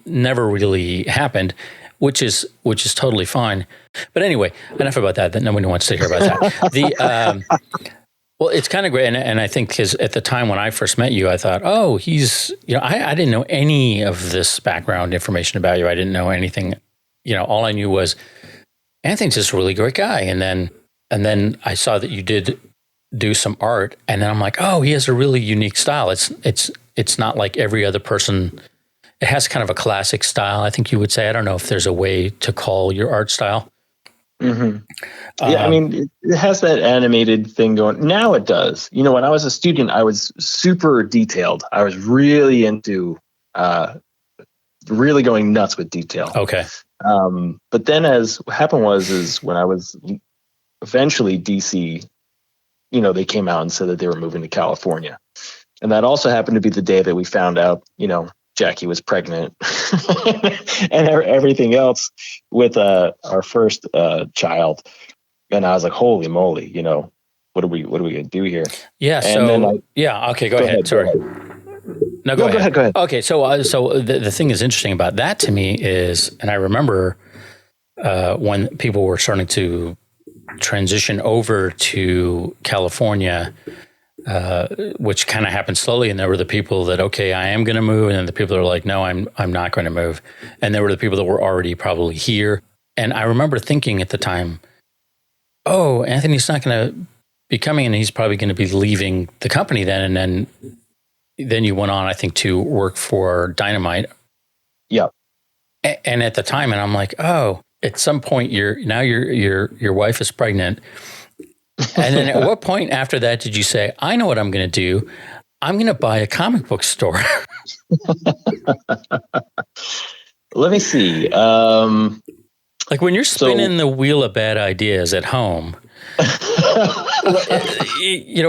never really happened, which is totally fine. But anyway, enough about that. That nobody wants to hear about that. Well, it's kind of great, and I think because at the time when I first met you, I thought, oh, he's I didn't know any of this background information about you. I didn't know anything. All I knew was Anthony's just a really great guy, and then I saw that you did do some art, and then I'm like, oh, he has a really unique style. It's not like every other person. It has kind of a classic style, I think you would say. I don't know if there's a way to call your art style. Mm-hmm. Yeah, I mean, it has that animated thing going. Now it does. When I was a student, I was super detailed. I was really into really going nuts with detail. Okay. But then what happened is when I was eventually DC, they came out and said that they were moving to California. And that also happened to be the day that we found out, Jackie was pregnant and everything else with our first child. And I was like, holy moly, what are we going to do here? Yeah. Okay, go ahead. Sorry. No, go ahead. Okay. So the thing is interesting about that to me is, and I remember when people were starting to transition over to California, which kind of happened slowly. And there were the people that, okay, I am going to move. And then the people that are like, no, I'm not going to move. And there were the people that were already probably here. And I remember thinking at the time, oh, Anthony's not going to becoming, and he's probably going to be leaving the company then. And then you went on, I think, to work for Dynamite. Yeah. And at the time, and I'm like, oh, at some point your wife is pregnant. And then at what point after that did you say, I know what I'm going to do? I'm going to buy a comic book store. Let me see. Like when you're spinning the wheel of bad ideas at home,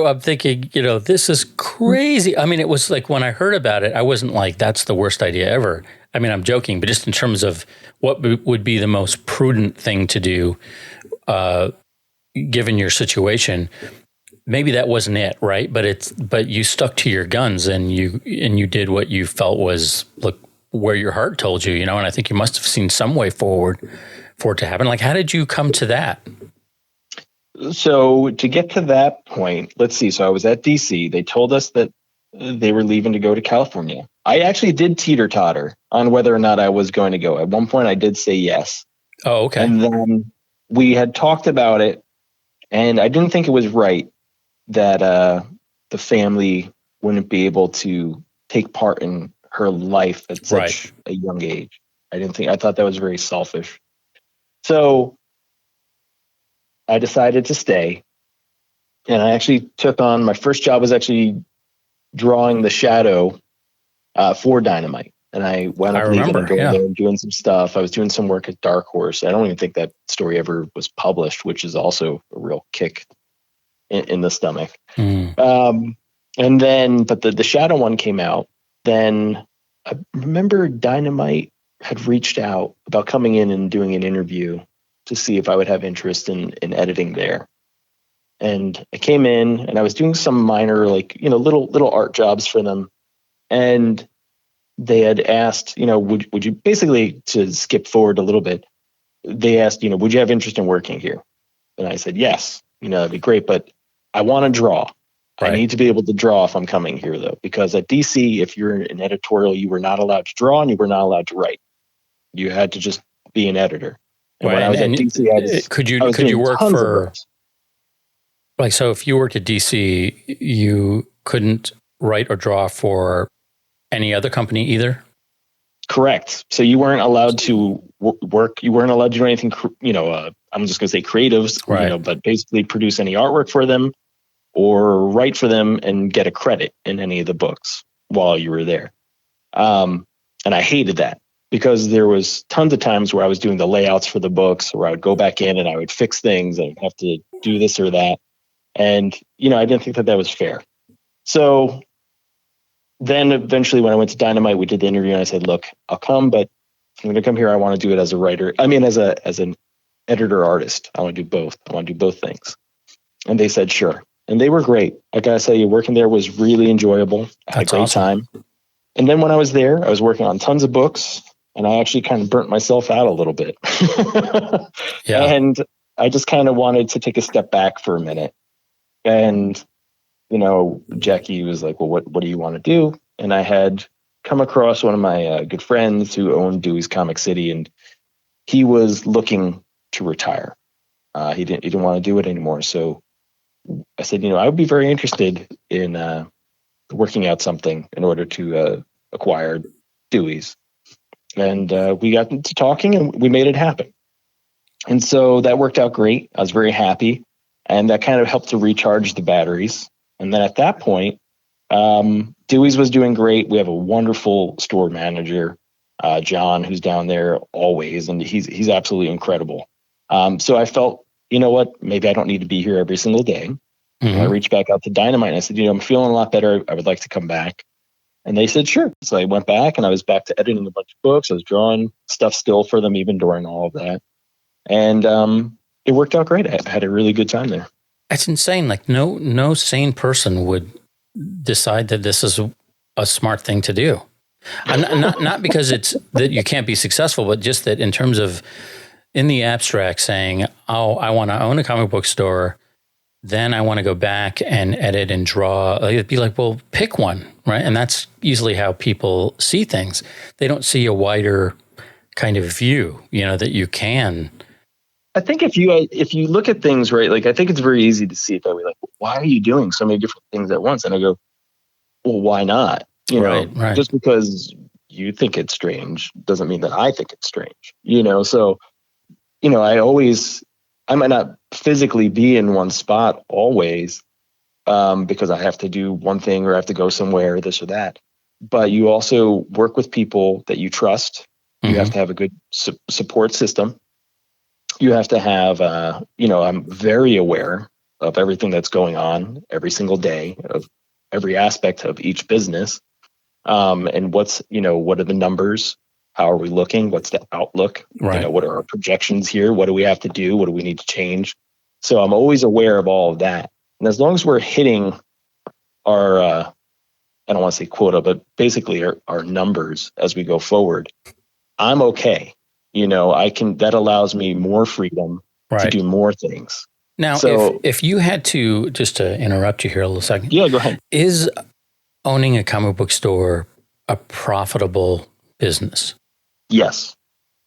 I'm thinking, this is crazy. I mean, it was like when I heard about it, I wasn't like, that's the worst idea ever. I mean, I'm joking, but just in terms of what would be the most prudent thing to do, given your situation, maybe that wasn't it, right? But you stuck to your guns and you did what you felt was where your heart told you, and I think you must have seen some way forward for it to happen. Like, how did you come to that? So to get to that point, let's see. So I was at DC. They told us that they were leaving to go to California. I actually did teeter-totter on whether or not I was going to go. At one point, I did say yes. Oh, okay. And then we had talked about it, and I didn't think it was right that the family wouldn't be able to take part in her life at such a young age. I thought that was very selfish. So I decided to stay, and I actually took on, my first job was actually drawing the shadow for Dynamite. And I wound up leaving and going there and doing some stuff. I was doing some work at Dark Horse. I don't even think that story ever was published, which is also a real kick in the stomach. And then, but the shadow one came out. Then I remember Dynamite had reached out about coming in and doing an interview to see if I would have interest in editing there. And I came in and I was doing some minor, little art jobs for them. And they had asked, would you, basically, to skip forward a little bit, they asked, would you have interest in working here? And I said, yes, that'd be great, but I want to draw. Right. I need to be able to draw if I'm coming here, though, because at DC, if you're an editorial, you were not allowed to draw and you were not allowed to write. You had to just be an editor. And when I was at DC, could you work for, like, so if you worked at DC, you couldn't write or draw for any other company either? Correct. So you weren't allowed to work. You weren't allowed to do anything, I'm just going to say creatives, but basically produce any artwork for them or write for them and get a credit in any of the books while you were there. And I hated that because there was tons of times where I was doing the layouts for the books, where I would go back in and I would fix things and I'd have to do this or that. And, I didn't think that was fair. So then eventually when I went to Dynamite, we did the interview and I said, look, I'll come, but if I'm going to come here, I want to do it as a writer. I mean, as an editor artist, I want to do both. I want to do both things. And they said, sure. And they were great. I got to tell you, working there was really enjoyable. I had a great time. And then when I was there, I was working on tons of books and I actually kind of burnt myself out a little bit. And I just kind of wanted to take a step back for a minute. And Jackie was like, well, what do you want to do? And I had come across one of my good friends who owned Dewey's Comic City, and he was looking to retire. He didn't want to do it anymore. So I said, I would be very interested in working out something in order to acquire Dewey's. And we got into talking and we made it happen. And so that worked out great. I was very happy. And that kind of helped to recharge the batteries. And then at that point, Dewey's was doing great. We have a wonderful store manager, John, who's down there always, and he's absolutely incredible. So I felt, you know what, maybe I don't need to be here every single day. Mm-hmm. I reached back out to Dynamite and I said, I'm feeling a lot better. I would like to come back. And they said, sure. So I went back and I was back to editing a bunch of books. I was drawing stuff still for them, even during all of that. And it worked out great. I had a really good time there. That's insane. Like no sane person would decide that this is a smart thing to do. Not because it's that you can't be successful, but just that in terms of in the abstract saying, oh, I want to own a comic book store. Then I want to go back and edit and draw. It'd be like, well, pick one, right? And that's usually how people see things. They don't see a wider kind of view, that you can. I think if you look at things right, like I think it's very easy to see it that way. Like, why are you doing so many different things at once? And I go, well, why not? Right. Just because you think it's strange doesn't mean that I think it's strange. So I might not physically be in one spot always, because I have to do one thing or I have to go somewhere, or this or that. But you also work with people that you trust. You have to have a good support system. You have to have, I'm very aware of everything that's going on every single day, of every aspect of each business. And what are the numbers? How are we looking? What's the outlook? Right. What are our projections here? What do we have to do? What do we need to change? So I'm always aware of all of that. And as long as we're hitting our, I don't want to say quota, but basically our numbers as we go forward, I'm okay. That allows me more freedom to do more things. Now, so, if you had to, just to interrupt you here a little second. Yeah, go ahead. Is owning a comic book store a profitable business? Yes.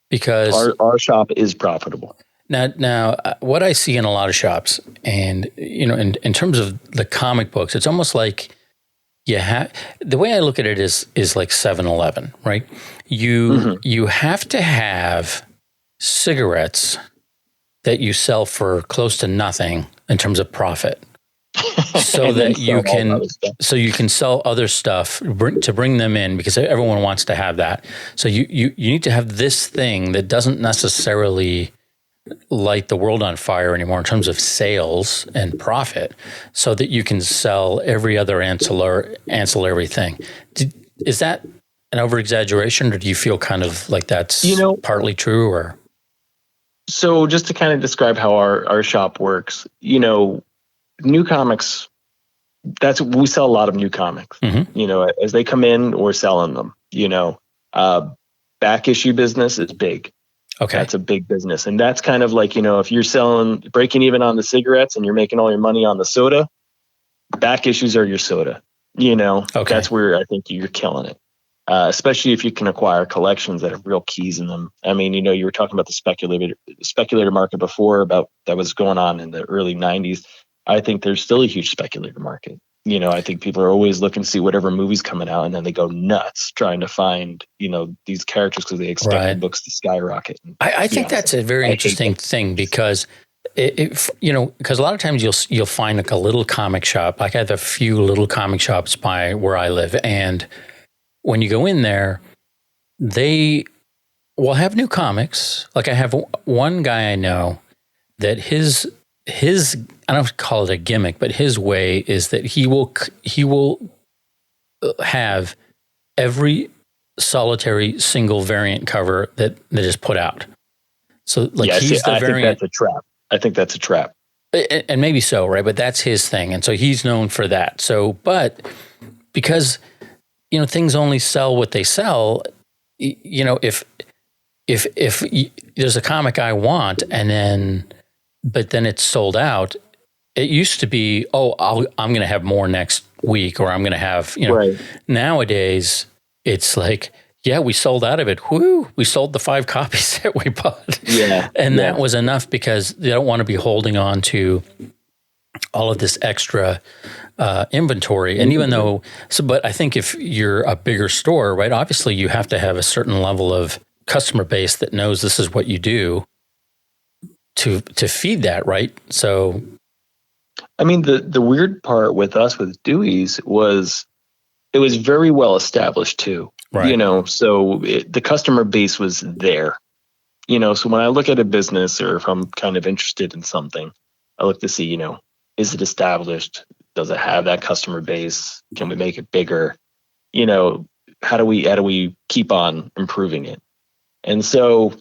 Because our shop is profitable. Now, what I see in a lot of shops, and in terms of the comic books, it's almost like the way I look at it is like 7-Eleven, right? You have to have cigarettes that you sell for close to nothing in terms of profit, so that you can sell other stuff to bring them in, because everyone wants to have that. So you need to have this thing that doesn't necessarily light the world on fire anymore in terms of sales and profit, so that you can sell every other ancillary thing. Is that an over-exaggeration, or do you feel kind of like that's partly true? Or so, just to kind of describe how our shop works, new comics, we sell a lot of new comics. As they come in, we're selling them. Back issue business is big. Okay. That's a big business. And that's kind of like, if you're breaking even on the cigarettes and you're making all your money on the soda, back issues are your soda. Okay. That's where I think you're killing it. Especially if you can acquire collections that have real keys in them. I mean, you were talking about the speculator market before, about that was going on in the early 90s. I think there's still a huge speculator market. I think people are always looking to see whatever movie's coming out, and then they go nuts trying to find, these characters because they expect the books to skyrocket. I think that's a very interesting thing, because because a lot of times you'll find like a little comic shop. Like I have a few little comic shops by where I live, and when you go in there, they will have new comics. Like I have one guy I know that his I don't call it a gimmick, but his way is that he will have every solitary single variant cover that is put out. So like I think that's a trap. I think that's a trap. And maybe so, right? But that's his thing. And so he's known for that. So, but because, things only sell what they sell, if there's a comic I want but then it's sold out, it used to be, I'm going to have more next week, or I'm going to have, Right. Nowadays it's like, yeah, we sold out of it. Whoo, we sold the 5 copies that we bought. Yeah. And that was enough, because they don't want to be holding on to all of this extra inventory. And even though, but I think if you're a bigger store, right, obviously you have to have a certain level of customer base that knows this is what you do to feed that, right? So, I mean, the weird part with us with Dewey's was it was very well established too. Right. So the customer base was there. So when I look at a business, or if I'm kind of interested in something, I look to see, is it established? Does it have that customer base? Can we make it bigger? How do we keep on improving it? And so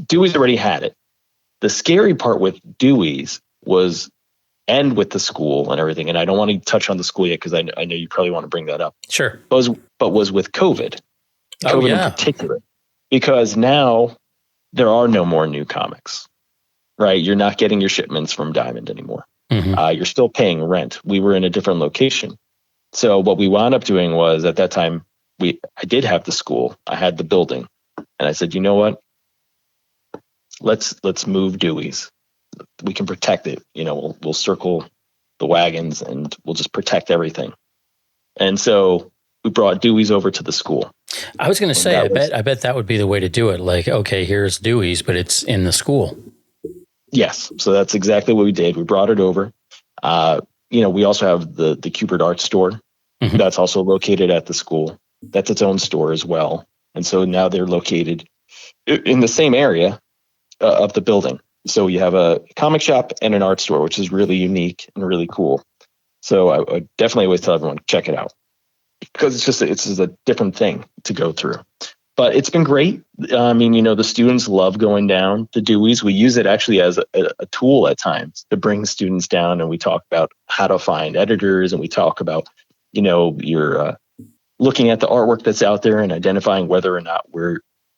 Dewey's already had it. The scary part with Dewey's was, and with the school and everything, and I don't want to touch on the school yet because I know you probably want to bring that up. Sure. But was with COVID. COVID in particular. Because now there are no more new comics, right? You're not getting your shipments from Diamond anymore. Mm-hmm. You're still paying rent. We were in a different location. So what we wound up doing was, at that time, I did have the school. I had the building. And I said, you know what? let's move Dewey's. We can protect it. We'll circle the wagons and we'll just protect everything. And so we brought Dewey's over to the school. I was going to say, I bet that would be the way to do it. Like, okay, here's Dewey's, but it's in the school. Yes. So that's exactly what we did. We brought it over. We also have the Kubert Art store. Mm-hmm. That's also located at the school. That's its own store as well. And so now they're located in the same area of the building. So you have a comic shop and an art store, which is really unique and really cool. So I would definitely always tell everyone, check it out, because it's just a different thing to go through. But it's been great. The students love going down to Dewey's. We use it actually as a tool at times to bring students down, and we talk about how to find editors, and we talk about, you're looking at the artwork that's out there and identifying whether or not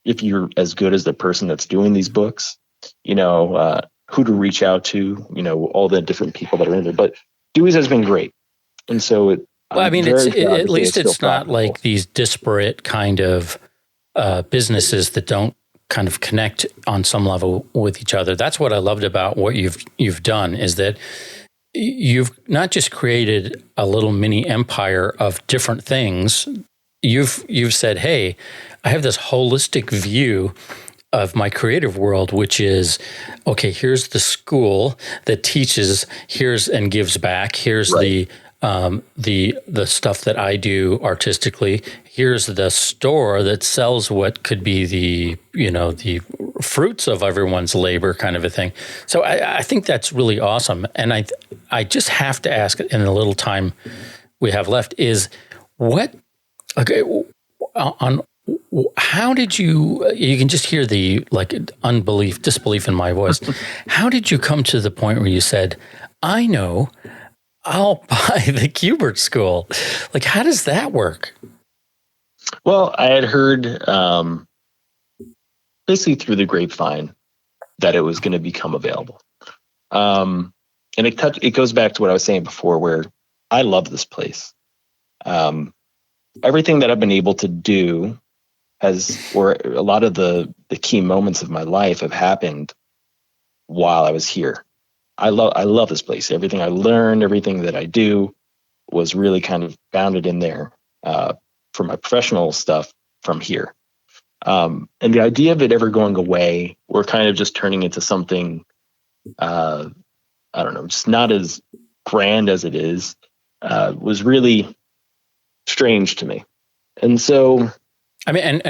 if you're as good as the person that's doing these books, who to reach out to, all the different people that are in there. But Dewey's has been great. And so at least it's not like these disparate kind of businesses that don't kind of connect on some level with each other. That's what I loved about what you've done, is that you've not just created a little mini empire of different things. You've said, hey, I have this holistic view of my creative world, which is, okay, here's the school that teaches, here's and gives back. Here's right. The stuff that I do artistically. Here's the store that sells what could be the fruits of everyone's labor, kind of a thing. So I think that's really awesome. And I just have to ask, in the little time we have left, is how did you can just hear the disbelief in my voice. How did you come to the point where you said, I know, I'll buy the Kubert School? Like, how does that work? Well, I had heard basically through the grapevine that it was going to become available. And it goes back to what I was saying before, where I love this place. Everything that I've been able to do or a lot of the key moments of my life have happened while I was here. I love this place. Everything I learned, everything that I do was really kind of bounded in there for my professional stuff from here. And the idea of it ever going away, or kind of just turning into something, I don't know, just not as grand as it is, was really strange to me. And so, I mean,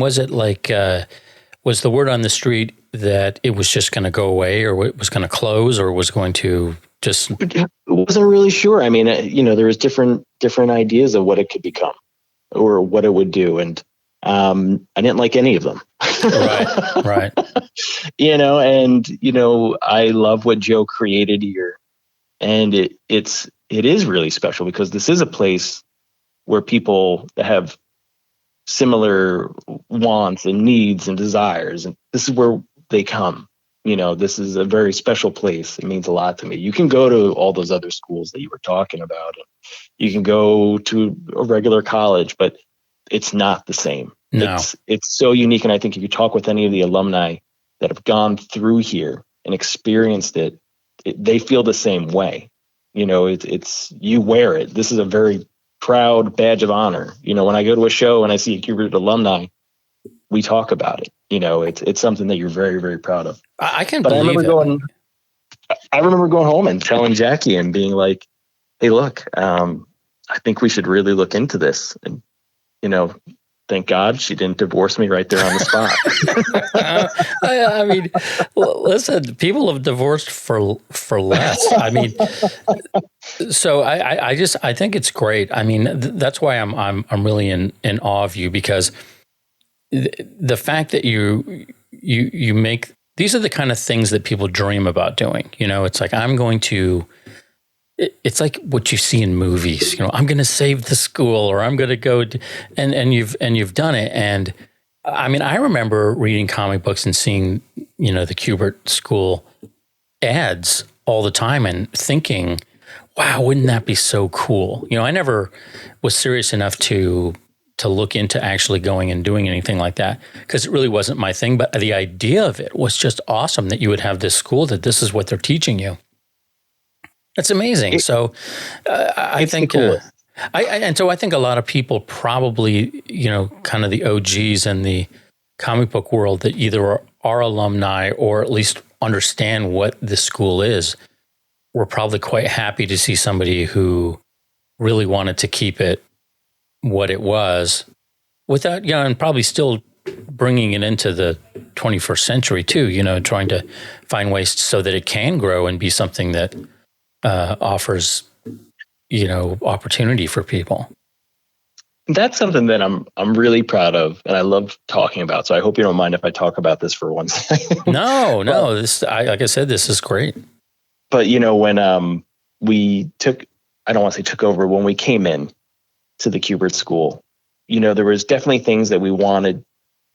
was it like, was the word on the street that it was just going to go away, or it was going to close, or was going to just? I wasn't really sure. I mean, there was different ideas of what it could become or what it would do. And I didn't like any of them. Right. I love what Joe created here. And it is really special, because this is a place where people have similar wants and needs and desires, and this is where they come. This is a very special place. It means a lot to me. You can go to all those other schools that you were talking about, and you can go to a regular college, but it's not the same. No. It's so unique. And I think if you talk with any of the alumni that have gone through here and experienced it, they feel the same way. It's you wear it. This is a very proud badge of honor. When I go to a show and I see a Kubert alumni, we talk about it. It's something that you're very, very proud of. I can't believe it. I remember going home and telling Jackie and being like, hey, look, I think we should really look into this. And, thank God she didn't divorce me right there on the spot. I mean, listen, people have divorced for less. I mean, so I think it's great. I mean, that's why I'm really in awe of you, because the fact that you make, these are the kind of things that people dream about doing. It's like, it's like what you see in movies. I'm going to save the school, or I'm going to go, and you've done it. And I mean, I remember reading comic books and seeing, the Kubert School ads all the time, and thinking, wow, wouldn't that be so cool? I never was serious enough to to look into actually going and doing anything like that, because it really wasn't my thing. But the idea of it was just awesome, that you would have this school, that this is what they're teaching you. It's amazing. So I think, I think a lot of people probably, kind of the OGs in the comic book world that either are alumni or at least understand what the school is, were probably quite happy to see somebody who really wanted to keep it what it was without, and probably still bringing it into the 21st century too, trying to find ways so that it can grow and be something that offers, opportunity for people. That's something that I'm really proud of, and I love talking about. So I hope you don't mind if I talk about this for one second. No. This, like I said, this is great. But when we took, I don't want to say took over, when we came in to the Kubert School, there was definitely things that we wanted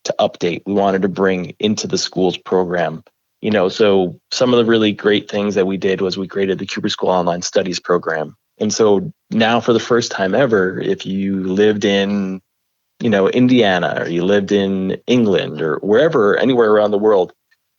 to update. We wanted to bring into the school's program. So some of the really great things that we did was we created the Kubert School Online Studies program. And so now, for the first time ever, if you lived in, Indiana, or you lived in England, or anywhere around the world,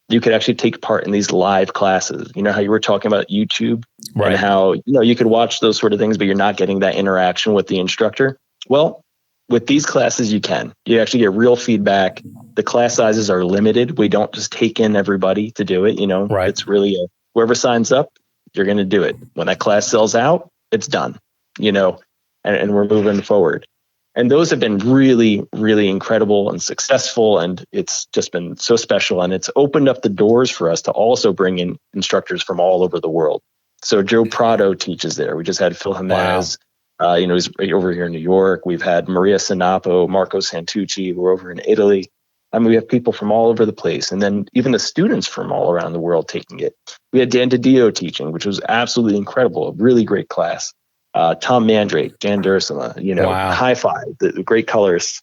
you could actually take part in these live classes. You know how you were talking about YouTube, right, and how, you could watch those sort of things, but you're not getting that interaction with the instructor. Well, with these classes, you can. You actually get real feedback. The class sizes are limited. We don't just take in everybody to do it. Right. It's really whoever signs up, you're going to do it. When that class sells out, it's done, and we're moving forward. And those have been really, really incredible and successful. And it's just been so special. And it's opened up the doors for us to also bring in instructors from all over the world. So Joe Prado teaches there. We just had Phil Jimenez. Wow. He's over here in New York. We've had Maria Sinapo, Marco Santucci, who are over in Italy. I mean, we have people from all over the place. And then even the students from all around the world taking it. We had Dan DiDio teaching, which was absolutely incredible. A really great class. Tom Mandrake, Jan Dursula, Wow. High Five, the great colorists,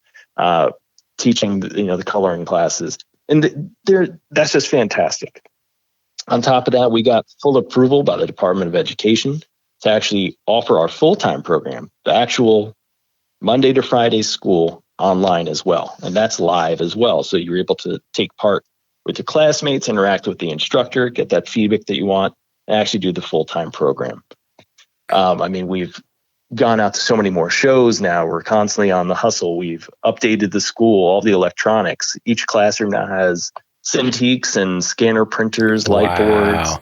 teaching, the coloring classes. And that's just fantastic. On top of that, we got full approval by the Department of Education to actually offer our full-time program, the actual Monday to Friday school, online as well. And that's live as well. So you're able to take part with your classmates, interact with the instructor, get that feedback that you want, and actually do the full-time program. We've gone out to so many more shows now. We're constantly on the hustle. We've updated the school, all the electronics. Each classroom now has Cintiqs and scanner printers, light boards.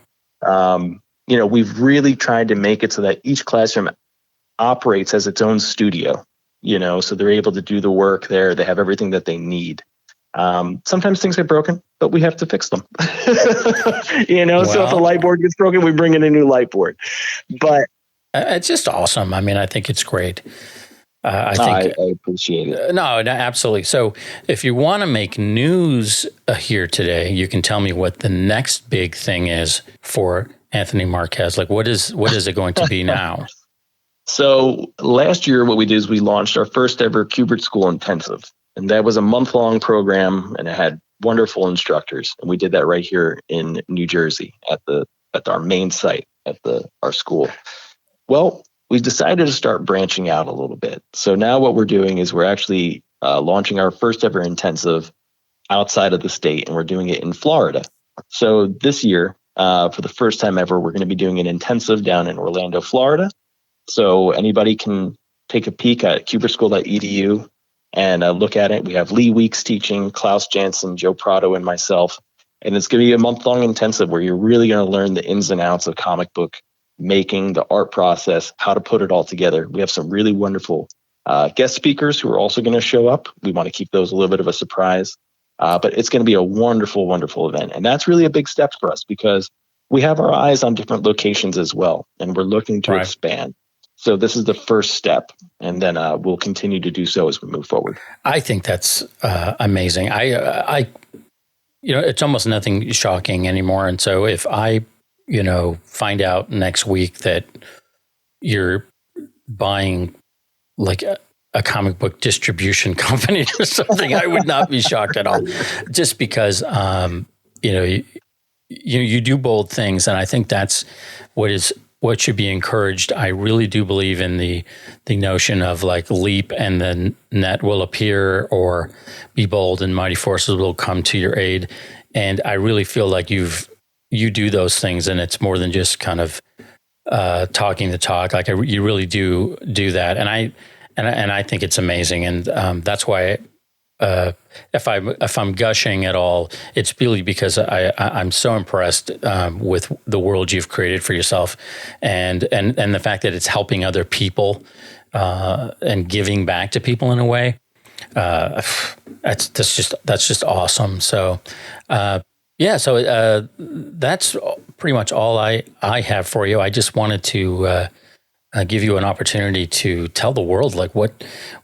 We've really tried to make it so that each classroom operates as its own studio, so they're able to do the work there. They have everything that they need. Sometimes things get broken, but we have to fix them. So if a light board gets broken, we bring in a new light board. But it's just awesome. I mean, I think it's great. I appreciate it. No, absolutely. So if you want to make news here today, you can tell me what the next big thing is for Anthony Marques. Like, what is it going to be now? So last year, what we did is we launched our first ever Kubert School Intensive. And that was a month-long program, and it had wonderful instructors. And we did that right here in New Jersey at our main site at our school. Well, we decided to start branching out a little bit. So now what we're doing is we're actually launching our first ever intensive outside of the state, and we're doing it in Florida. So this year, for the first time ever, we're going to be doing an intensive down in Orlando, Florida. So anybody can take a peek at kubertschool.edu and look at it. We have Lee Weeks teaching, Klaus Jansen, Joe Prado, and myself. And it's going to be a month-long intensive where you're really going to learn the ins and outs of comic book making, the art process, how to put it all together. We have some really wonderful guest speakers who are also going to show up. We want to keep those a little bit of a surprise. But it's going to be a wonderful, wonderful event. And that's really a big step for us because we have our eyes on different locations as well. And we're looking to expand. So this is the first step. And then we'll continue to do so as we move forward. I think that's amazing. I it's almost nothing shocking anymore. And so if I, find out next week that you're buying like a comic book distribution company or something, I would not be shocked at all. Just because, you do bold things. And I think that's what is what should be encouraged. I really do believe in the notion of like leap and then net will appear, or be bold and mighty forces will come to your aid. And I really feel like you do those things, and it's more than just kind of talking the talk. Like you really do that, and I think it's amazing, and that's why. If I'm gushing at all, it's really because I'm so impressed with the world you've created for yourself, and the fact that it's helping other people and giving back to people in a way. That's just awesome. So that's pretty much all I have for you. I just wanted to give you an opportunity to tell the world like what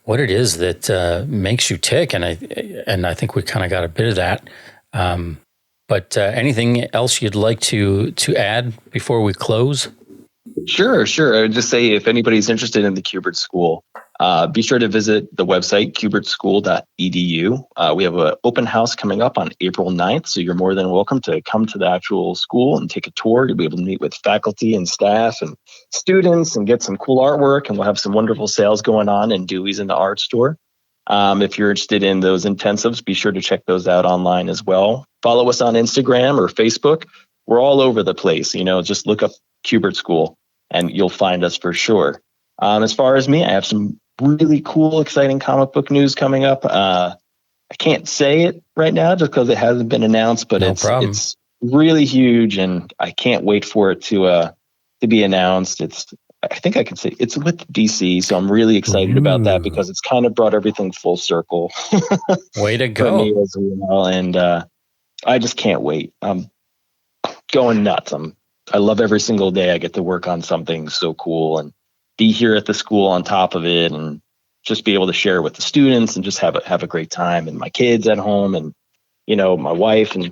it is that makes you tick, and I think we kind of got a bit of that. But anything else you'd like to add before we close? Sure. I would just say if anybody's interested in the Kubert School, be sure to visit the website, kubertschool.edu. We have an open house coming up on April 9th, so you're more than welcome to come to the actual school and take a tour. You'll be able to meet with faculty and staff and students and get some cool artwork, and we'll have some wonderful sales going on in Dewey's in the art store. If you're interested in those intensives, be sure to check those out online as well. Follow us on Instagram or Facebook. We're all over the place. Just look up Kubert School and you'll find us for sure. As far as me, I have some really cool, exciting comic book news coming up. I can't say it right now just because it hasn't been announced, but it's really huge, and I can't wait for it to be announced. I think I can say it's with DC, so I'm really excited about that because it's kind of brought everything full circle. Way to go! For me as well, and I just can't wait. I'm going nuts. I love every single day I get to work on something so cool and be here at the school on top of it, and just be able to share with the students and just have a great time, and my kids at home, and my wife, and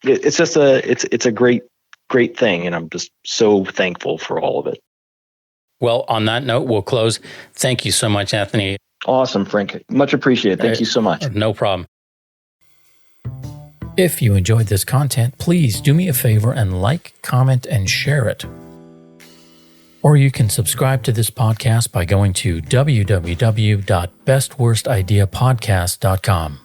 it's just it's a great thing, and I'm just so thankful for all of it. Well, on that note, we'll close. Thank you so much, Anthony. Awesome, Frank. Much appreciated. Thank you so much. No problem. If you enjoyed this content, please do me a favor and like, comment, and share it. Or you can subscribe to this podcast by going to www.bestworstideapodcast.com.